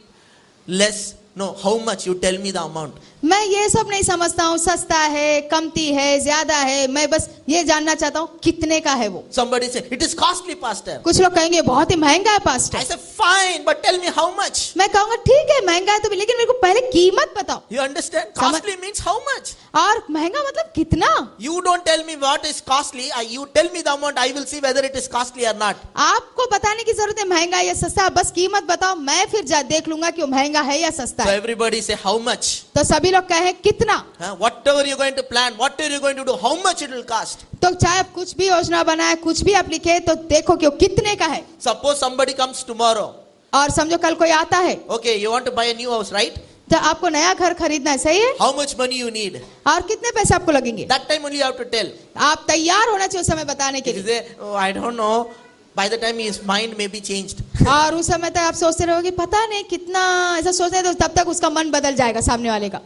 less. No, how much? You tell me the amount. मैं ये सब नहीं समझता हूँ, सस्ता है, कमती है, ज्यादा है, मैं बस ये जानना चाहता हूँ कितने का है वो. Somebody say, it is costly, Pastor. कुछ लोग कहेंगे बहुत ही महंगा है pastor. I say, fine, but tell me how much. मैं कहूँगा ठीक है महंगा है तो भी, लेकिन मेरे को पहले कीमत बताओ. You understand? Costly means how much? और महंगा मतलब कितना. You don't tell me what is costly. You tell me the amount. I will see whether it is costly or not. आपको बताने की जरूरत है महंगा या सस्ता, बस कीमत बताओ, मैं फिर देख लूंगा कि वो महंगा है या सस्ता So है. everybody say how much. तो सभी लोग कहे कितना. Whatever you're going to plan, whatever you're going to do, how much it will cost. तो चाहे आप कुछ भी योजना बनाए, कुछ भी आप लिखे, तो देखो कि वो कितने का है. Suppose somebody comes tomorrow. और समझो कल कोई आता है, Okay, you want to buy a new house, right? तो आपको नया घर खरीदना है, सही है, How much money you need? और कितने पैसे आपको लगेंगे. That time only you have to tell. आप तैयार होना चाहिए उस समय बताने के If you लिए. say, oh, I don't know, by the time his mind may be changed. और उस समय तक आप सोचते रहोगे पता नहीं कितना, ऐसा सोचते हैं तो तब तक उसका मन बदल जाएगा सामने वाले का.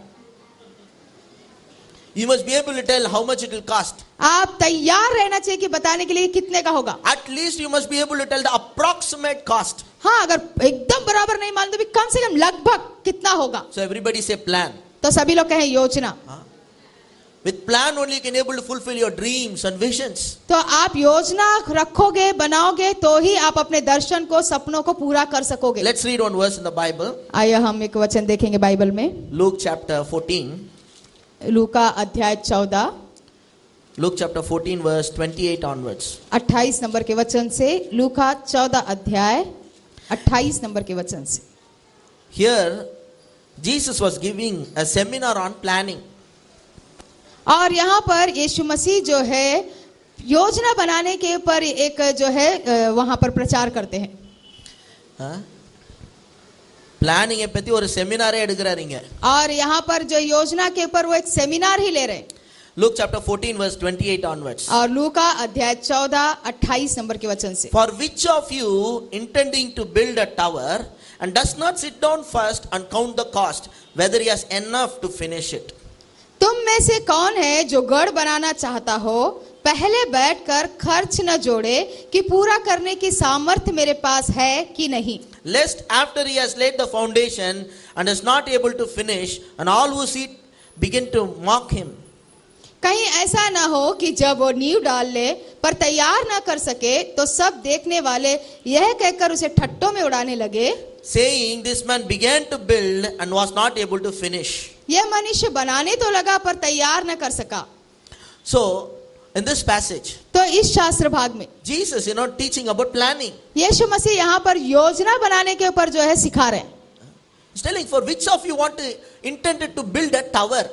You must be able to tell how much it will cost. आप तैयार रहना चाहिए कि बताने के लिए कितने का होगा. At least you must be able to tell the approximate cost. हाँ, अगर एकदम बराबर नहीं मालूम तो भी कम से कम लगभग कितना होगा. So everybody say plan. तो सभी लोग कहें योजना. With plan only you can able to fulfill your dreams and visions. तो आप योजना रखोगे, बनाओगे तो ही आप अपने दर्शन को, सपनों को पूरा कर सकोगे. Let's read one verse in the Bible. आइए हम एक वचन देखेंगे बाइबल में. Luke chapter 14. लूका अध्याय 14. Luke chapter 14 verse 28 onwards. 28 number के वचन से. लूका 14 अध्याय 28 नंबर के वचन से. Here Jesus was giving a seminar on planning. और यहाँ पर यीशु मसीह जो है योजना बनाने के ऊपर एक जो है वहां पर प्रचार करते हैं. பிளானிங் பத்தி ஒரு செமினாரே எடுக்கறாருங்க. और यहाँ पर जो योजना के ऊपर वो एक सेमिनार ही ले रहे हैं. Luke chapter 14 verse 28 onwards. और लूका अध्याय 14 28 नंबर के वचन से. For which of you intending to build a tower and does not sit down first and count the cost whether he has enough to finish it? तुम में से कौन है जो गढ़ बनाना चाहता हो, पहले बैठकर खर्च न जोड़े कि पूरा करने की सामर्थ्य मेरे पास है कि नहीं. Lest after he has laid the foundation and is not able to finish and all who see it begin to mock him. कहीं ऐसा ना हो कि जब वो नींव डाल ले पर तैयार ना कर सके तो सब देखने वाले यह कहकर उसे ठट्टों में उड़ाने लगे, Saying this man began to build and was not able to finish. यह मनुष्य बनाने तो लगा पर तैयार न कर सका. So in this passage, तो इस शास्त्र भाग में Jesus teaching about planning. यीशु मसीह यहाँ पर योजना बनाने के ऊपर जो है सिखा रहे हैं. He's telling, for which of you want to intended to build a tower?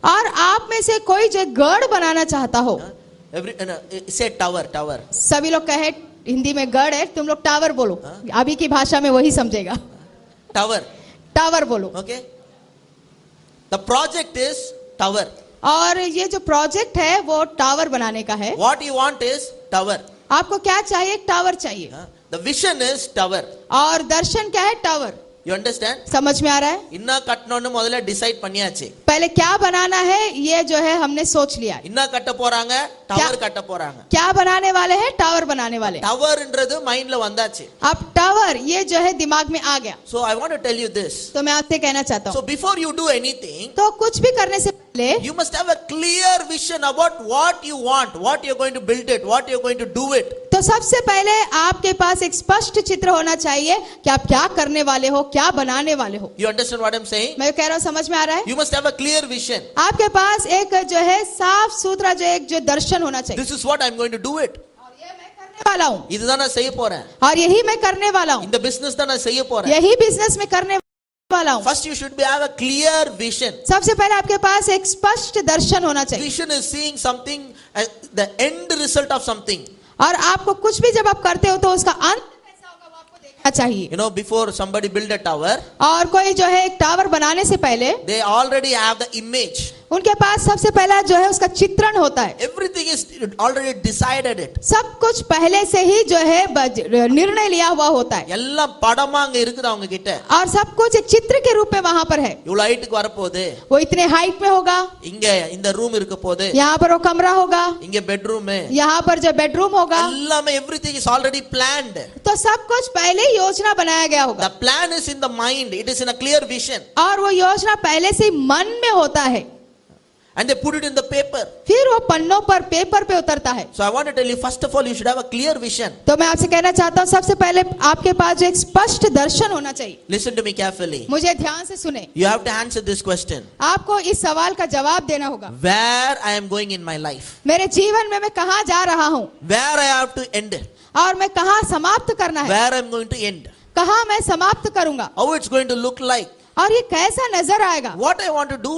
और आप में से कोई जो गढ़ बनाना चाहता हो, Say tower. सभी लोग कहे हिंदी में गढ़ है, तुम लोग टावर बोलो, अभी की भाषा में वही समझेगा। Tower. टावर बोलो। Okay. The project is tower. और ये जो प्रोजेक्ट है वो टावर बनाने का है। What you want is tower. आपको क्या चाहिए? एक टावर चाहिए। The vision is tower. और दर्शन क्या है? टावर। You understand? समझ में आ रहा है? इन्ना कटनोनु முதல்ல डिसाइड பண்ணியாச்சு. पहले क्या बनाना है ये जो है हमने सोच लिया। इन्ना कட்ட போறாங்க, टावर कட்ட போறாங்க. क्या बनाने वाले हैं? टावर बनाने वाले। टावरன்றது மைண்ட்ல வந்தாச்சு. अब टावर ये जो है दिमाग में आ गया। So I want to tell you this. तो मैं आपसे कहना चाहता हूँ, So before you do anything, तो कुछ भी करने से पहले you must have a clear vision about what you want, what you're going to build it, what you're going to do it. तो सबसे पहले आपके पास एक स्पष्ट चित्र होना चाहिए कि आप क्या करने वाले हो, क्या बनाने वाले हो। You understand what I'm saying? मैं कह रहा हूँ, समझ में आ रहा है? You must have a clear vision. आपके पास एक जो है साफ सुथरा जो एक जो दर्शन होना चाहिए। This is what I'm going to do it. और ये मैं करने वाला हूँ, இதுதான் நான் செய்ய போறேன். और यही मैं करने वाला हूँ, இந்த business தான் நான் செய்ய போறேன். यही बिजनेस में करने वाला हूँ। First you should have a clear vision. सबसे पहले आपके पास एक स्पष्ट दर्शन होना चाहिए। Vision is seeing something, the end result of something. और आपको कुछ भी जब आप करते हो तो उसका अंत कैसा होगा वो आपको देखना चाहिए। You know, before somebody build a tower, और कोई जो है एक टावर बनाने से पहले they already have the image. उनके पास सबसे पहला जो है उसका चित्रण होता है। Everything is already decided it. सब कुछ पहले से ही जो है निर्णय लिया हुआ होता है। எல்லாம் படமா அங்க இருக்குது அவங்க கிட்ட. और सब कुछ एक चित्र के रूप में वहां पर है। இவ்வளவு ஹைட்டுக்கு வர போகுது. वो इतने हाइट में होगा। இங்க இந்த ரூம் இருக்க போகுது. यहाँ पर वो कमरा होगा। இங்க बेडरूम है. यहाँ पर जो बेडरूम होगा। எல்லாமே everything is already planned. तो सब कुछ पहले ही योजना बनाया गया होगा। The plan is in the mind. It is in a clear vision. और वो योजना पहले से ही मन में होता है। And they put it in the paper. फिर वो पन्नों पर पेपर पे उतरता है। So I want to tell you, first of all, you should have a clear vision. तो मैं आपसे कहना चाहता हूँ, सबसे पहले आपके पास जो एक स्पष्ट दर्शन होना चाहिए। Listen to me carefully. मुझे ध्यान से सुने। You have to answer this question. आपको इस सवाल का जवाब देना होगा। Where I am going in my life? मेरे जीवन में मैं कहाँ जा रहा हूँ Where I have to end? और मैं कहाँ समाप्त करना है, Where I am going to end? कहाँ मैं समाप्त करूंगा, How it's going to look like? और ये कैसा नजर आएगा, What I want to do?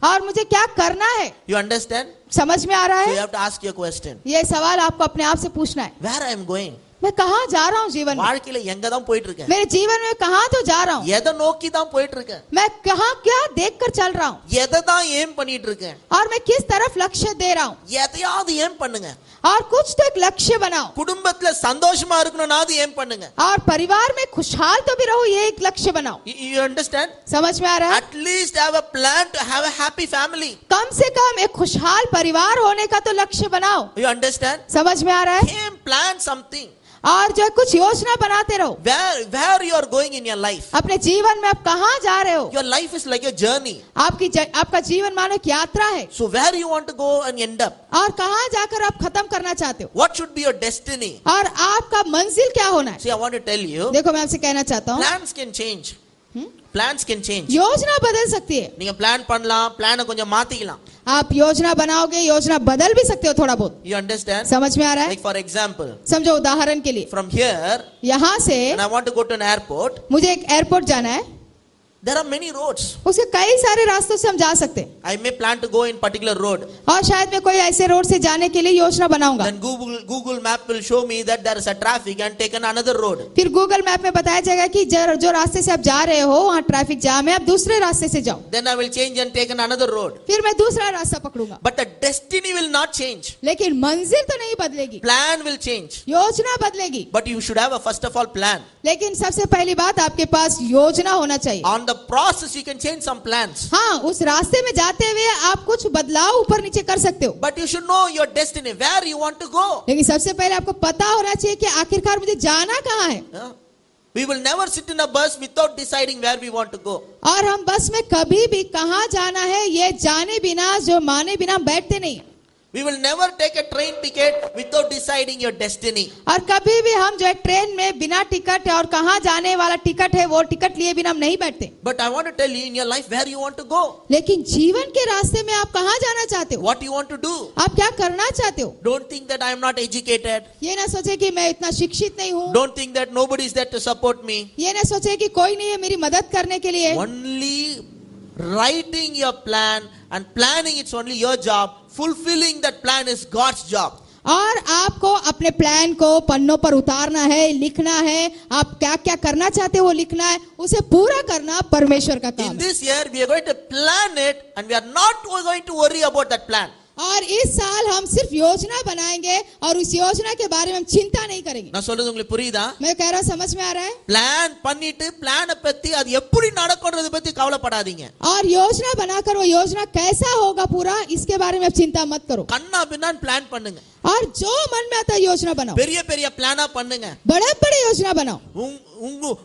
और मुझे क्या करना है। You understand? समझ में आ रहा So you है? have to ask your question. ये सवाल आपको अपने आप से पूछना है। Where I am going? मैं कहाँ जा रहा हूँ जीवन में, வாழ்க்கையில எங்க தான் போயிட்டு இருக்கேன்? मेरे जीवन में कहाँ तो जा रहा हूँ, எதை நோக்கி தான் போயிட்டு இருக்கேன்? मैं कहाँ क्या देख कर चल रहा हूँ, எதை தான் ஏம் பண்ணிட்டு இருக்கேன்? और मैं किस तरफ लक्ष्य दे रहा हूँ। எதையாவது ஏம் பண்ணுங்க. और कुछ तो एक लक्ष्य बनाओ। குடும்பத்துல சந்தோஷமா இருக்கணும்னாவது ஏம் பண்ணுங்க. और परिवार में खुशहाल तो भी रहो, ये एक लक्ष्य बनाओ। You understand? समझ में आ रहा है? At least have a plan to have a happy family. कम से कम एक खुशहाल परिवार होने का तो लक्ष्य बनाओ। You understand? समझ में आ रहा है? Aim, plan something. और जो है कुछ योजना बनाते रहो। Where you are going in your life? अपने जीवन में आप कहाँ जा रहे हो? Your life is like a journey. आपका जीवन मानो एक यात्रा है। So where you want to go and end up? और कहाँ जाकर आप खत्म करना चाहते हो, What should be your destiny? और आपका मंजिल क्या होना है। See, I want to tell you, देखो मैं आपसे कहना चाहता हूँ, plans can change. Plans can change. योजना बदल सकती है। நீங்க plan பண்ணலாம், plan கொஞ்சம் மாத்திக்கலாம். आप योजना बनाओगे, योजना बदल भी सकते हो थोड़ा बहुत। You understand? समझ में आ रहा है? Like for example, समझो उदाहरण के लिए, from here, यहाँ से and I want to go to an airport, मुझे एक एयरपोर्ट जाना है, there are many roads. उसके कई सारे रास्तों से हम जा सकते हैं। I may plan to go in particular road. और शायद मैं कोई ऐसे रोड से जाने के लिए योजना बनाऊंगा। Then Google map will show me that there is a traffic and taken another road. फिर गूगल मैप में बताया जाएगा कि जो रास्ते से आप जा रहे हो वहाँ ट्रैफिक जाम है, आप दूसरे रास्ते से जाओ। Then I will change and take another road. फिर मैं दूसरा रास्ता पकड़ूंगा। But the destiny will not change. लेकिन मंजिल तो नहीं बदलेगी, Plan will change. योजना बदलेगी। But you should have a first of all plan. लेकिन सबसे पहली बात आपके पास योजना होना चाहिए। On the process you can change some plans. हाँ, उस रास्ते में जाते हुए आप कुछ बदलाव ऊपर नीचे कर सकते हो। But you should know your destiny, where you want to go. लेकिन सबसे पहले आपको पता होना चाहिए कि आखिरकार मुझे जाना कहाँ है। Yeah. We will never sit in a bus without deciding where we want to go. और हम बस में कभी भी कहाँ जाना है ये जाने बिना, जो माने बिना बैठते नहीं। We will never take a train ticket without deciding your destiny. और कभी भी हम जो है ट्रेन में बिना टिकट और कहाँ जाने वाला टिकट है वो टिकट लिए बिना हम नहीं बैठते। But I want to tell you in your life where you want to go. लेकिन जीवन के रास्ते में आप कहाँ जाना चाहते हो, What you want to do. आप क्या करना चाहते हो। Don't think that I am not educated. ये ना सोचे कि मैं इतना शिक्षित नहीं हूँ, Don't think that nobody is there to support me. ये ना सोचे कि कोई नहीं है मेरी मदद करने के लिए। Only writing your plan and planning, it's only your job. Fulfilling that plan is God's job. और आपको अपने प्लान को पन्नों पर उतारना है, लिखना है, आप क्या क्या करना चाहते हो वो लिखना है, उसे पूरा करना परमेश्वर का काम In है। this year, we are going to plan it and we are not going to worry about that plan. और इस साल हम सिर्फ योजना बनाएंगे और उस योजना के बारे में हम चिंता नहीं करेंगे। நான் சொல்றது உங்களுக்கு புரியுதா? मैं कह रहा हूं, समझ में आ रहा है? பிளான் பண்ணிட்டு பிளானை பத்தி அது எப்படி நடக்கும்ன்றத பத்தி கவலைப்படாதீங்க. और योजना बनाकर वो योजना कैसा होगा पूरा, इसके बारे में आप चिंता मत करो। கண்ணா பின்னான்னு பிளான் பண்ணுங்க. और जो मन में आता है योजना बनाओ, பெரிய பெரிய பிளானா பண்ணுங்க. बड़े बड़े योजना बनाओ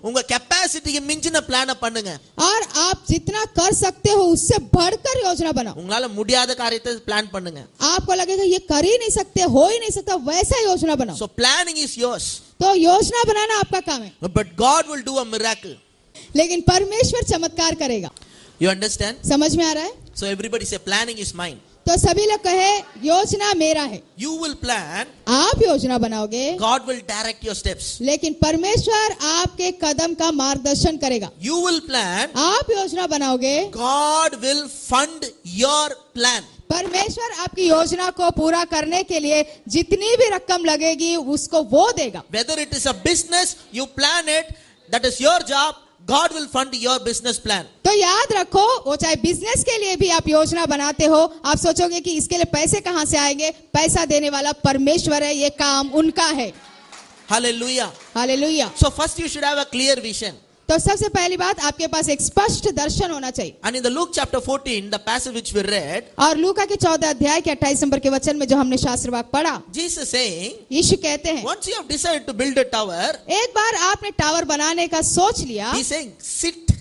உங்க கெபாசிட்டிக்கு மிஞ்சின பிளானை பண்ணுங்க. और आप जितना कर सकते हो उससे बढ़कर योजना बनाओ। உங்களால முடியாத காரியத்தை பிளான் பண்ணுங்க. आपको लगेगा ये कर ही नहीं सकते, हो ही नहीं सकता, वैसा योजना बनाओ। So planning is yours, तो योजना बनाना आपका काम है, but God will do a miracle. लेकिन परमेश्वर चमत्कार करेगा। You understand? समझ में आ रहा है? So everybody say planning is mine. तो सभी लोग कहे योजना मेरा है। You will plan, आप योजना बनाओगे, God will direct your steps. लेकिन परमेश्वर आपके कदम का मार्गदर्शन करेगा। You will plan, आप योजना बनाओगे, God will fund your plan. परमेश्वर आपकी योजना को पूरा करने के लिए जितनी भी रकम लगेगी उसको वो देगा। Whether it is a business, you plan it, that is your job, God will fund your business plan. तो याद रखो, वो चाहे बिजनेस के लिए भी आप योजना बनाते हो, आप सोचोगे कि इसके लिए पैसे कहां से आएंगे, पैसा देने वाला परमेश्वर है, ये काम उनका है। Hallelujah. Hallelujah. So first you should have a clear vision. तो सबसे पहली बात, आपके पास एक स्पष्ट दर्शन होना चाहिए। And in the Luke chapter 14, the passage which we read, और लूका के 14 अध्याय के 28 नंबर के वचन में जो हमने शास्त्र वाक्य पढ़ा, Jesus saying, यीशु कहते हैं, once you have decided to build a tower, एक बार आपने टावर बनाने का सोच लिया, he's saying, sit.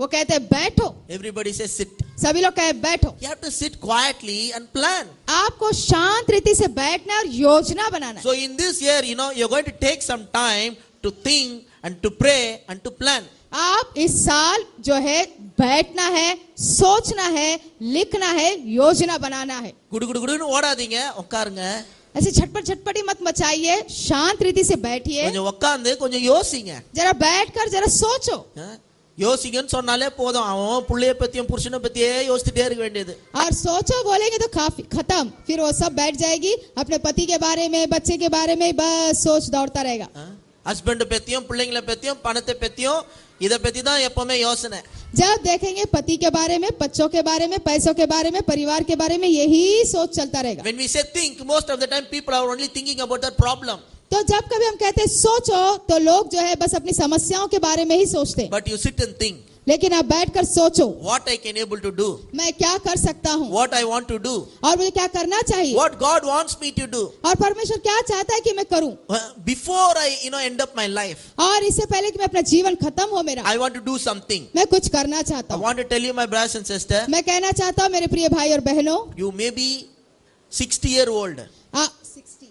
वो कहते हैं बैठो। Everybody says sit. सभी लोग कहे बैठो। You have to sit quietly and plan. आपको शांत रीति से बैठना और योजना बनाना है। So in this year, you're going to take some time to think and to pray and to plan. आप इस साल जो है बैठना है, सोचना है, लिखना है, योजना बनाना है। குடு குடு குடுன்னு ஓடாதீங்க, உட்காருங்க. ऐसे झटपट झटपटी मत मचाइए, शांत रीति से बैठिए, கொஞ்சம் உட்கார்ந்து கொஞ்சம் யோசிங்க. जरा बैठकर जरा सोचो। யோசிங்கன்னு சொன்னாலே போதும், அவன் புள்ளைய பத்தியும் புருஷனை பத்தியே யோசிச்சுட்டே இருக்க வேண்டியது. और सोचो बोलेंगे तो काफी खत्म, फिर वो सब बैठ जाएगी, अपने पति के बारे में, बच्चे के बारे में बस सोच दौड़ता रहेगा। ஹஸ்பண்ட் பத்தியும் பிள்ளைங்களை பத்தியும் பணத்தை பத்தியும் இத பத்தி தான் எப்பவுமே யோசனை. जब देखेंगे पति के बारे में, बच्चों के बारे में, पैसों के बारे में, परिवार के बारे में, यही सोच चलता रहेगा। When we say think, most of the time people are only thinking about that problem. तो जब कभी हम कहते हैं सोचो, तो लोग जो है बस अपनी समस्याओं के बारे में ही सोचते हैं। But you sit and think, लेकिन आप बैठकर सोचो, what I can able to do, मैं क्या कर सकता हूँ, what I want to do, और मुझे क्या करना चाहिए, what God wants me to do. और परमेश्वर क्या चाहता है कि मैं करूँ, Before I end up my life, और इससे पहले कि मैं अपना जीवन खत्म हो मेरा, I want to do something. मैं कुछ करना चाहता I हूँ। want to tell you, my brothers and sisters, मैं कहना चाहता हूँ मेरे प्रिय भाई और बहनों, you may be 60-year-old, 60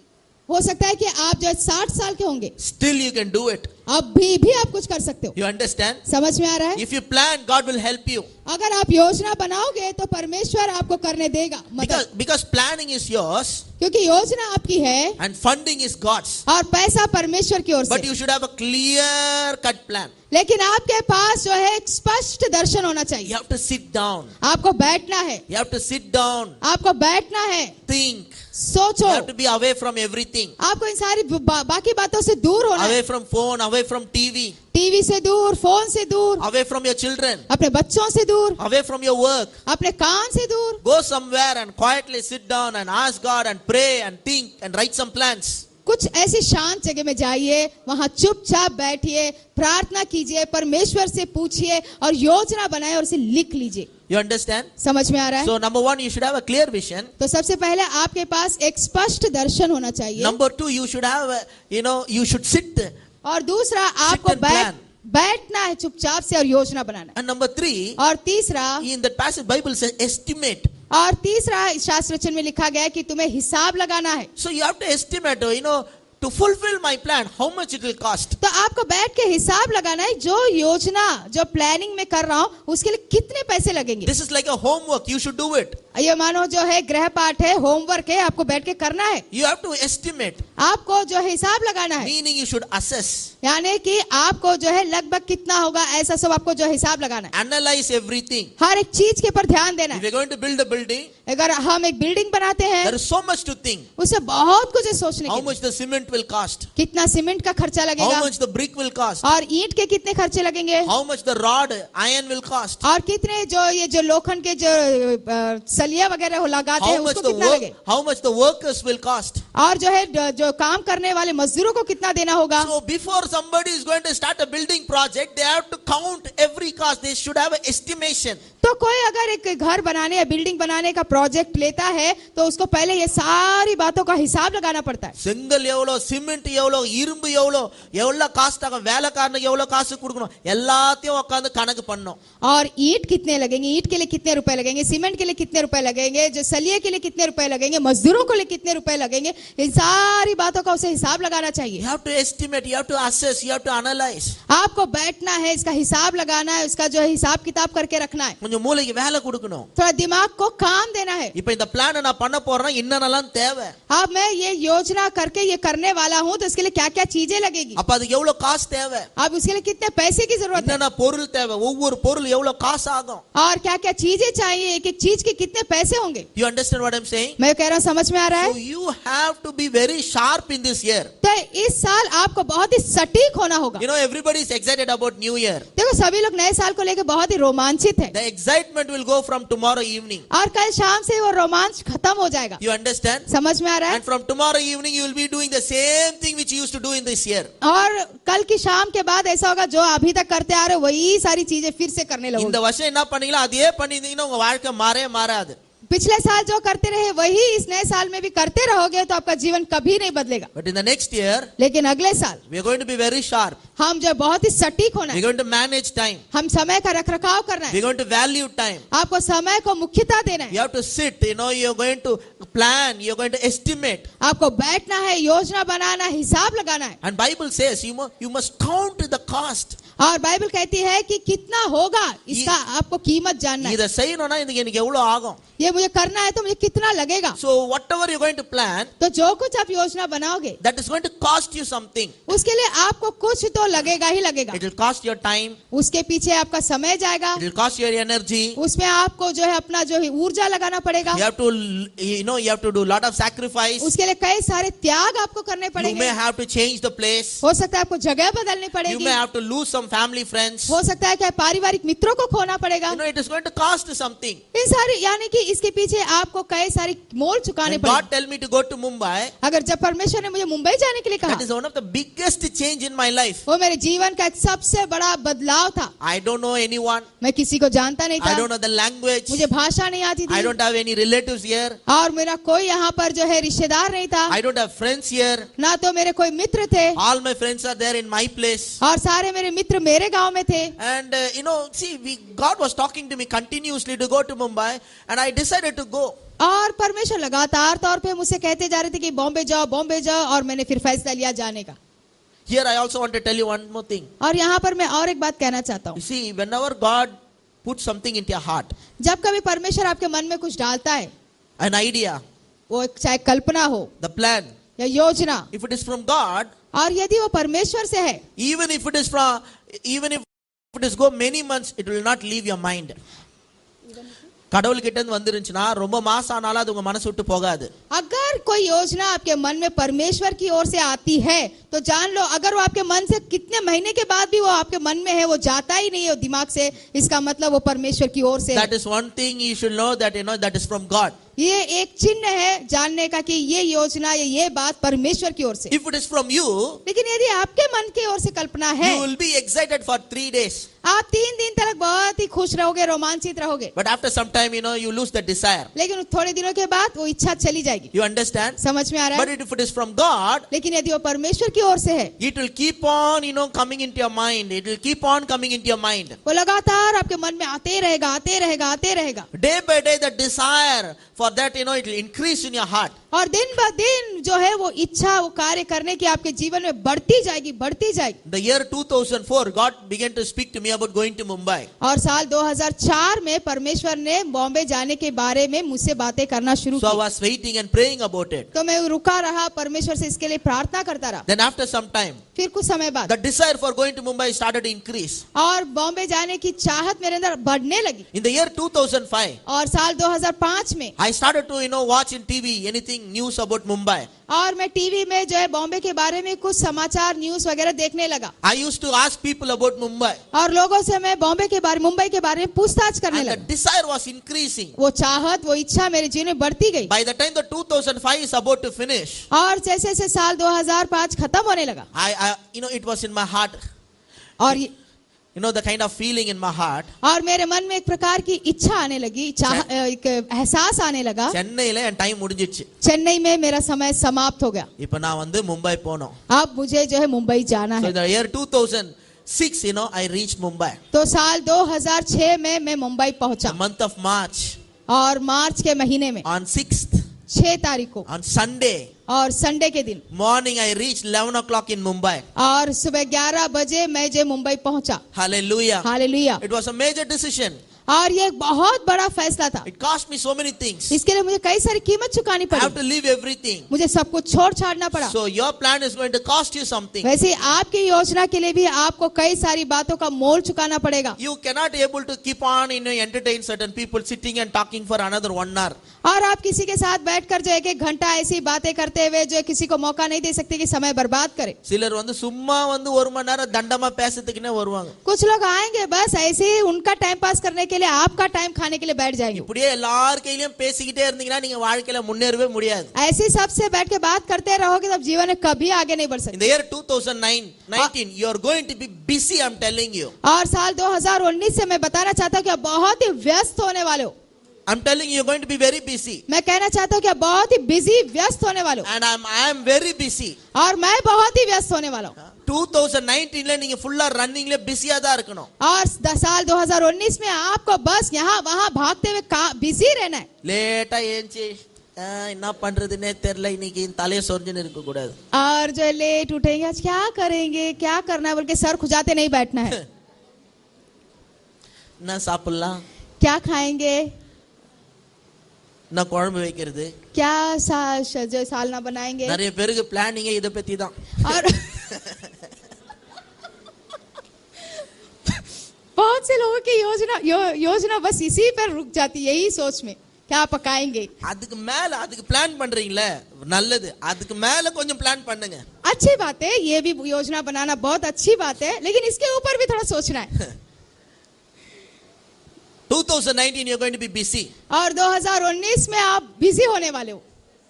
हो सकता है कि आप जो 60 साल के होंगे, still you can do it. अभी भी आप कुछ कर सकते हो। You understand? समझ में आ रहा है? If you plan, God will help you. अगर आप योजना बनाओगे तो परमेश्वर आपको करने देगा मदद, Because planning is yours क्योंकि योजना आपकी है and funding is God's. और पैसा परमेश्वर की ओर But से। you should have a clear cut plan. लेकिन आपके पास जो है एक स्पष्ट दर्शन होना You चाहिए। have to sit down. आपको बैठना है, You have to sit down, आपको बैठना है, think. सोचो, You have to be away from everything. आपको इन सारी बाकी बातों से दूर होना है, Away from phone, away from TV, TV से दूर, फोन से दूर, away from your children, अपने बच्चों से दूर, away from your work. अपने काम से दूर। Go somewhere and quietly sit down and ask God and pray and think and write some plans. कुछ ऐसी शांत जगह में जाइए, वहां चुपचाप बैठिए, प्रार्थना कीजिए, परमेश्वर से पूछिए और योजना बनाए और उसे लिख लीजिए। You understand? समझ में आ रहा है? So number one, you should have a clear vision. तो सबसे पहले आपके पास एक स्पष्ट दर्शन होना चाहिए। Number two, you should have, you should sit. और दूसरा आपको and plan. बैठना है चुपचाप से और योजना बनाना है। And number three, और तीसरा, in that passage Bible says estimate. और तीसरा शास्त्र वचन में लिखा गया है कि तुम्हें हिसाब लगाना है। So you have to estimate, to fulfill my plan, how much it will cost. तो आपको बैठ के हिसाब लगाना है, जो योजना जो प्लानिंग में कर रहा हूँ उसके लिए कितने पैसे लगेंगे। This is like a homework, you should do it. ये मानो जो है गृह पाठ है, होमवर्क है, आपको बैठ के करना है। You have to estimate, आपको जो है हिसाब लगाना है, meaning you should assess, यानी कि आपको जो है लगभग कितना होगा ऐसा सब आपको जो हिसाब लगाना है। analyze everything. हर एक चीज के ऊपर ध्यान देना If है। you're going to build a building, अगर हम एक बिल्डिंग बनाते हैं, there is so much to think. उसे बहुत कुछ है सोचने How के लिए। much the cement will cost? कितना सीमेंट का खर्चा How लगेगा, much the brick will cost? और ईंट के कितने खर्चे लगेंगे, How much the rod, iron will cost? और कितने जो ये जो लोखंड के जो सलिया वगैरह लगाते हैं How much उसको the कितना work, लगे, how much the workers will cost? और जो है जो काम करने वाले मजदूरों को कितना देना होगा। So before somebody is going to start a building project, they have to count every cost. They should have an estimation. तो कोई अगर एक घर बनाने या बिल्डिंग बनाने का प्रोजेक्ट लेता है तो उसको पहले ये सारी बातों का हिसाब लगाना पड़ता है। செங்கல் எவ்வளோ, சிமெண்ட் எவ்வளோ, இரும்பு எவ்வளோ, எவ்வளோ காஸ்ட் ஆகும், வேலைக்காரனுக்கு எவ்வளோ காசு கொடுக்கணும், எல்லாத்தையும் உட்காந்து கணக்கு பண்ணோம். और ईंट कितने लगेंगे, ईंट के लिए कितने रुपए लगेंगे, सीमेंट के लिए कितने रुपए लगेंगे, जो सलिए के लिए कितने रुपए लगेंगे, मजदूरों के लिए कितने रुपए लगेंगे, इन सारी बातों का उसे हिसाब लगाना चाहिए। You have to estimate, you have to assess, you have to analyze. आपको बैठना है, इसका हिसाब लगाना है, उसका जो है हिसाब किताब करके रखना है, கொஞ்சம் மூளைக்கு வேலை கொடுக்கணும். थोड़ा दिमाग को काम देना है। இப்போ இந்த பிளான் நான் பண்ண போறேன்னா என்னென்னலாம் தேவை, अब मैं ये योजना करके ये करने वाला हूँ तो इसके लिए क्या क्या चीजें लगेगी, அப்ப அதுக்கு எவ்வளவு காசு தேவை, अब उसके लिए कितने पैसे की जरूरत है, என்னென்ன பொருள் தேவை, ஒவ்வொரு பொருள் எவ்வளவு காசு ஆகும். और क्या क्या चीजें चाहिए, एक एक चीज के कितने पैसे होंगे। You understand what I'm saying? मैं कह रहा हूँ समझ में आ रहा So है। you have to be very sharp in this year. तो इस साल आपको बहुत ही सटीक होना होगा। You know, everybody is excited about New Year. देखो सभी लोग नए साल को लेकर बहुत ही रोमांचित हैं, The excitement will go from tomorrow evening. और कल शाम से वो रोमांच खत्म हो जाएगा। You understand? समझ में आ रहा है। And from tomorrow evening you will be doing the same thing which you used to do in this year. और कल की शाम के बाद ऐसा होगा जो अभी तक करते आ रहे हो वही सारी चीजें फिर से करने இந்த लगोगे। வருஷம் என்ன பண்ணீங்களோ அதே பண்ணிருந்தீங்கன்னா உங்க வாழ்க்கை மாறாது. पिछले साल जो करते रहे वही इस नए साल में भी करते रहोगे तो आपका जीवन कभी नहीं बदलेगा। But in the next year लेकिन अगले साल we are going to be very sharp. हम जो बहुत ही सटीक होना We are है, going to manage time. हम समय का रखरखाव करना We है, are going to value time. आपको समय को मुख्यता देना You है, have to sit, you are going to plan, you are going to estimate. आपको बैठना है, योजना बनाना, हिसाब लगाना है। And Bible says you must count the cost. और बाइबल कहती है कि कितना होगा इसका आपको कीमत जानना है। இத செய்யணும்னா இதுக்கு எனக்கு எவ்வளவு ஆகும். ये मुझे करना है तो मुझे कितना लगेगा। So whatever you are going to plan, तो जो कुछ आप योजना बनाओगे that is going to cost you something. उसके लिए आपको कुछ तो लगेगा ही लगेगा। It will cost your time, उसके पीछे आपका समय जाएगा, it will cost your energy. उसमें आपको जो है अपना जो है ऊर्जा लगाना पड़ेगा, You have to you have to do lot of sacrifice. उसके लिए कई सारे त्याग आपको करने You may पड़ेंगे। have to change the place. हो सकता है आपको जगह बदलनी You पड़ेगी, may have to lose some family friends. हो सकता है कि पारिवारिक मित्रों को खोना पड़ेगा। You know, it is going to cost something. इन सारी यानी कि इसके पीछे आपको कई सारी मोल चुकाने When पड़ेंगे। God tell me to go to Mumbai, अगर जब परमेश्वर ने मुझे मुंबई जाने के लिए कहा, that is one of the biggest change in my life. वो मेरे जीवन का एक सबसे बड़ा बदलाव था। I don't know anyone. मैं किसी को जानता नहीं I था, don't know the language. मुझे भाषा नहीं आती I थी, don't have any relatives here. और मेरा कोई यहाँ पर जो है रिश्तेदार नहीं था, I don't have friends here. ना तो मेरे कोई मित्र थे, All my friends are there in my place. और सारे मेरे मित्र मेरे गांव में थे। And God was talking to me continuously to go to Mumbai, and I decided to go. और परमेश्वर लगातार तौर पे मुझसे कहते जा रहे थे कि बॉम्बे जाओ, और मैंने फिर फैसला लिया जाने का। Here I also want to tell you one more thing. और यहाँ पर मैं और एक बात कहना चाहता You हूँ, see, whenever God puts something into your heart, जब कभी परमेश्वर आपके मन में कुछ डालता है, an idea, वो चाहे कल्पना हो the plan, या योजना, if it is from God, और यदि वो परमेश्वर से है, even if it is go many months, it will not leave your mind. கடவுள் கிட்ட இருந்து வந்துருச்சுனா ரொம்ப மாசம் ஆனாலும் அது உங்க மனசு விட்டு போகாது. अगर कोई योजना आपके मन में परमेश्वर की ओर से आती है तो जान लो, अगर वो आपके मन से कितने महीने के बाद भी वो आपके मन में है, वो जाता ही नहीं है दिमाग से, इसका मतलब वो परमेश्वर की ओर से है। That is one thing you should know, that that is from God. ये एक चिन्ह है जानने का कि ये योजना या ये बात परमेश्वर की ओर से। If it is from you, लेकिन यदि आपके मन की ओर से कल्पना है, you will be excited for 3 days. आप 3 दिन तक बहुत ही खुश रहोगे, रोमांचित रहोगे, But after some time, you lose the desire. लेकिन थोड़े दिनों के बाद वो इच्छा चली जाएगी। You understand? समझ में आ रहा But है? if it is from God, लेकिन यदि वो परमेश्वर की ओर से है, it will keep on, coming into your mind. It will keep on coming into your mind. वो लगातार आपके मन में आते रहेगा। Day by day, the desire for that, it will increase in your heart. और दिन ब दिन जो है वो इच्छा वो कार्य करने की आपके जीवन में बढ़ती जाएगी बढ़ती जाएगी। The year 2004, God began to speak to me about going to Mumbai. और साल 2004 में परमेश्वर ने बॉम्बे जाने के बारे में मुझसे बातें करना शुरू So I की। was waiting and praying about it. तो मैं रुका रहा, परमेश्वर से इसके लिए प्रार्थना करता रहा। Then after some time, फिर कुछ समय बाद the desire for going to Mumbai started to increase. और बॉम्बे जाने की चाहत मेरे अंदर बढ़ने लगी। In the year 2005, और साल 2005 में I started to watch in TV anything news about Mumbai. और मैं टीवी में जो है बॉम्बे के बारे में कुछ समाचार न्यूज वगैरह देखने लगा। I used to ask people about Mumbai. और लोगों से मैं मुंबई के बारे में पूछताछ करने And the लगा। desire was increasing. वो चाहत वो इच्छा मेरे जीवन में बढ़ती गई। By the time the 2005 is about to finish, और जैसे जैसे साल 2005 खत्म होने लगा it was in my heart. और The kind of feeling in my heart. और मेरे मन में एक प्रकार की इच्छा आने लगी, एक एहसास आने लगा। சென்னையில என் டைம் முடிஞ்சிச்சு. चेन्नई में मेरा समय समाप्त हो गया। இப்போ நான் மும்பை போனோம். अब मुझे जो है मुंबई जाना So है। in the year 2006, I reached Mumbai. तो साल 2006 में मैं मुंबई The पहुंचा month of March, और मार्च के महीने में on 6th, 6 तारीख को on Sunday और संडे के दिन morning, I reached 11 o'clock in Mumbai. और सुबह 11 बजे मैं जो मुंबई पहुंचा। Hallelujah. Hallelujah. It was a major decision. और ये एक बहुत बड़ा फैसला था। It cost me so many things. इसके लिए मुझे कई सारी कीमत चुकानी I have पड़ी। to leave everything. मुझे सब कुछ छोड़ छाड़ना पड़ा। So your plan is going to cost you something. वैसे ही आपकी योजना के लिए भी आपको कई सारी बातों का मोल चुकाना पड़ेगा। You cannot able to keep on entertain certain people sitting and talking for another 1 hour. और आप किसी के साथ बैठकर जो एक घंटा ऐसी बातें करते हुए जो किसी को मौका नहीं दे सकते कि समय बर्बाद करे। சிலர் சும்மா 1 மணி நேரம் தண்டமா பேசுறதுக்குனே வருவாங்க. कुछ लोग आएंगे बस ऐसे ही उनका टाइम पास करने के लिए आपका टाइम खाने के लिए बैठ जाएंगे। இப்படியே எல்லார் கையிலயும் பேசிக்கிட்டே இருந்தீங்கன்னா நீங்க வாழ்க்கையில முன்னேறவே முடியாது. ऐसे सबसे बैठ के बात करते रहोगे तब जीवन में कभी आगे नहीं बढ़ सकते। In the year 2019, you are going to be busy, I'm telling you. और साल 2019 से मैं बताना चाहता हूँ कि आप बहुत ही व्यस्त होने वाले हो। I'm telling you, you're going to be very busy. मैं कहना चाहता हूँ कि आप बहुत ही बिजी व्यस्त होने वाले हो। And I am very busy. और मैं बहुत ही व्यस्त होने वाला हूँ। 2019 நீங்க ஃபுல்லா ரன்னிங்ல பிஸியா தான் இருக்கணும். और साल 2019 में आपको बस यहाँ वहाँ भागते हुए बिजी रहना है। லேட்டா ஏஞ்சி என்ன பண்றதுன்னே தெரியல இன்னைக்கு தலைய சொரிஞ்சுன்னு இருக்க கூடாது. और जो लेट उठेंगे आज क्या करेंगे क्या करना है बोल के सर खुजाते नहीं बैठना है। ना சாப்பிடலாம், क्या खाएंगे, ना குழம்பு வைக்கிறது, क्या जो सालना बनाएंगे। நிறைய பேருக்கு பிளானிங்கே இத பத்தி தான். और बहुत से लोगों की योजना बस इसी पर रुक जाती है, यही सोच में क्या पकाएंगे। அதுக்கு மேல அதுக்கு பிளான் பண்றீங்களே நல்லது, அதுக்கு மேல கொஞ்சம் பிளான் பண்ணுங்க. अच्छी बात है, ये भी योजना बनाना बहुत अच्छी बात है, लेकिन इसके ऊपर भी थोड़ा सोचना है। 2019 you're going to be busy. और 2019 में आप बिजी होने वाले हो।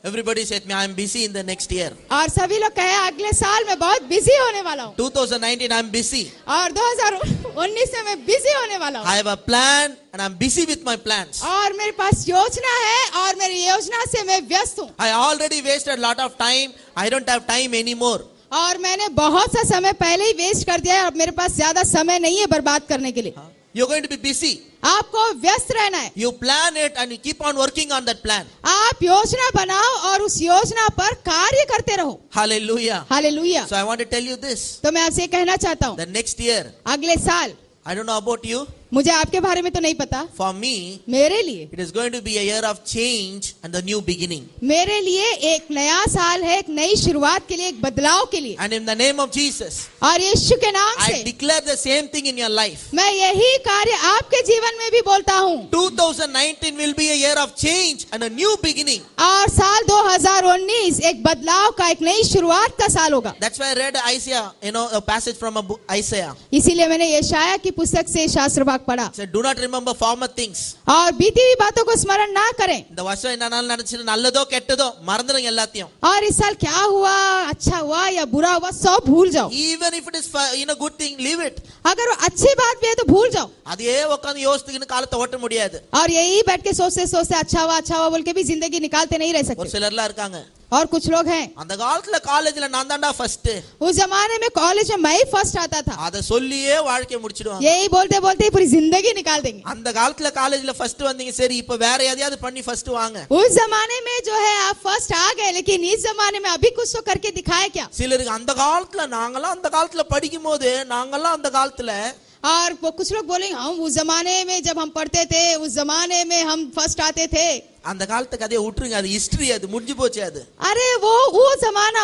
Everybody said me I am busy in the next year. और सभी लोग कहे अगले साल मैं बहुत बिजी होने वाला हूँ। 2019 I am busy. और 2019 में मैं बिजी होने वाला हूँ। I have a plan and I am busy with my plans. और मेरे पास योजना है और मेरी योजना से मैं व्यस्त हूँ। I already wasted a lot of time. I don't have time anymore. और मैंने बहुत सा समय पहले ही वेस्ट कर दिया है, अब मेरे पास ज्यादा समय नहीं है बर्बाद करने के लिए। You're going to be busy. आपको व्यस्त रहना है। You plan it and you keep on working on that plan. आप योजना बनाओ और उस योजना पर कार्य करते रहो। Hallelujah. Hallelujah. So I want to tell you this. तो मैं आपसे कहना चाहता हूँ The next year, अगले साल, I don't know about you. मुझे आपके बारे में तो नहीं पता, For me, मेरे लिए it is going to be a year of change and the new beginning. मेरे लिए एक नया साल है, एक नई शुरुआत के लिए, एक बदलाव के लिए। And in the name of Jesus, और यीशु के नाम I से declare the same thing in your life. मैं यही कार्य आपके जीवन में भी बोलता हूँ। 2019 will be a year of change and a new beginning. और साल 2019 एक बदलाव का, एक नई शुरुआत का साल होगा। That's why I read Isaiah, a passage from a book, Isaiah. इसीलिए मैंने यशाया की पुस्तक से शास्त्र भाग पढ़ा। It said, do not remember former things. और बीती हुई बातों को स्मरण ना करें। இந்த வருஷம் என்ன நாள் நடந்துச்சு, நல்லதோ கெட்டதோ மறந்துடுங்க எல்லாத்தையும். और इस साल क्या हुआ, अच्छा हुआ या बुरा हुआ, सब भूल जाओ। Even if it is good thing, leave it. अगर वो अच्छी बात भी है तो भूल जाओ। அதையே உட்கார்ந்து யோசித்துக்கின்னு காலத்தை ஓட்ட முடியாது. और यही बैठ के सोचते सोचते अच्छा हुआ बोल के भी जिंदगी निकालते नहीं रह ஒரு सकते। சிலர்லாம் இருக்காங்க. और कुछ लोग हैं அந்த காலத்துல காலேஜ்ல நான் தான்டா ஃபர்ஸ்ட், उस जमाने में कॉलेज में मैं ही फर्स्ट आता था, அத சொல்லியே வாழ்க்கைய முடிச்சிடுவாங்க. यही बोलते बोलते ही पूरी जिंदगी निकाल देंगे। அந்த காலத்துல காலேஜ்ல ஃபர்ஸ்ட் வந்தீங்க, சரி இப்ப வேற எதையாவது பண்ணி ஃபர்ஸ்ட் வாங்க. उस जमाने में जो है आप फर्स्ट आ गए, लेकिन इस जमाने में अभी कुछ तो करके दिखाए क्या? சிலருக்கு அந்த காலத்துல நாங்கெல்லாம் அந்த காலத்துல படிக்கும்போது நாங்கெல்லாம் அந்த காலத்துல और वो कुछ लोग बोलेंगे हम उस जमाने में जब हम पढ़ते थे उस जमाने में हम फर्स्ट आते थे। அந்த காலத்து கதையை விட்டுருங்க, அது ஹிஸ்டரி, அது முடிஞ்சு போச்சு. அது अरे वो जमाना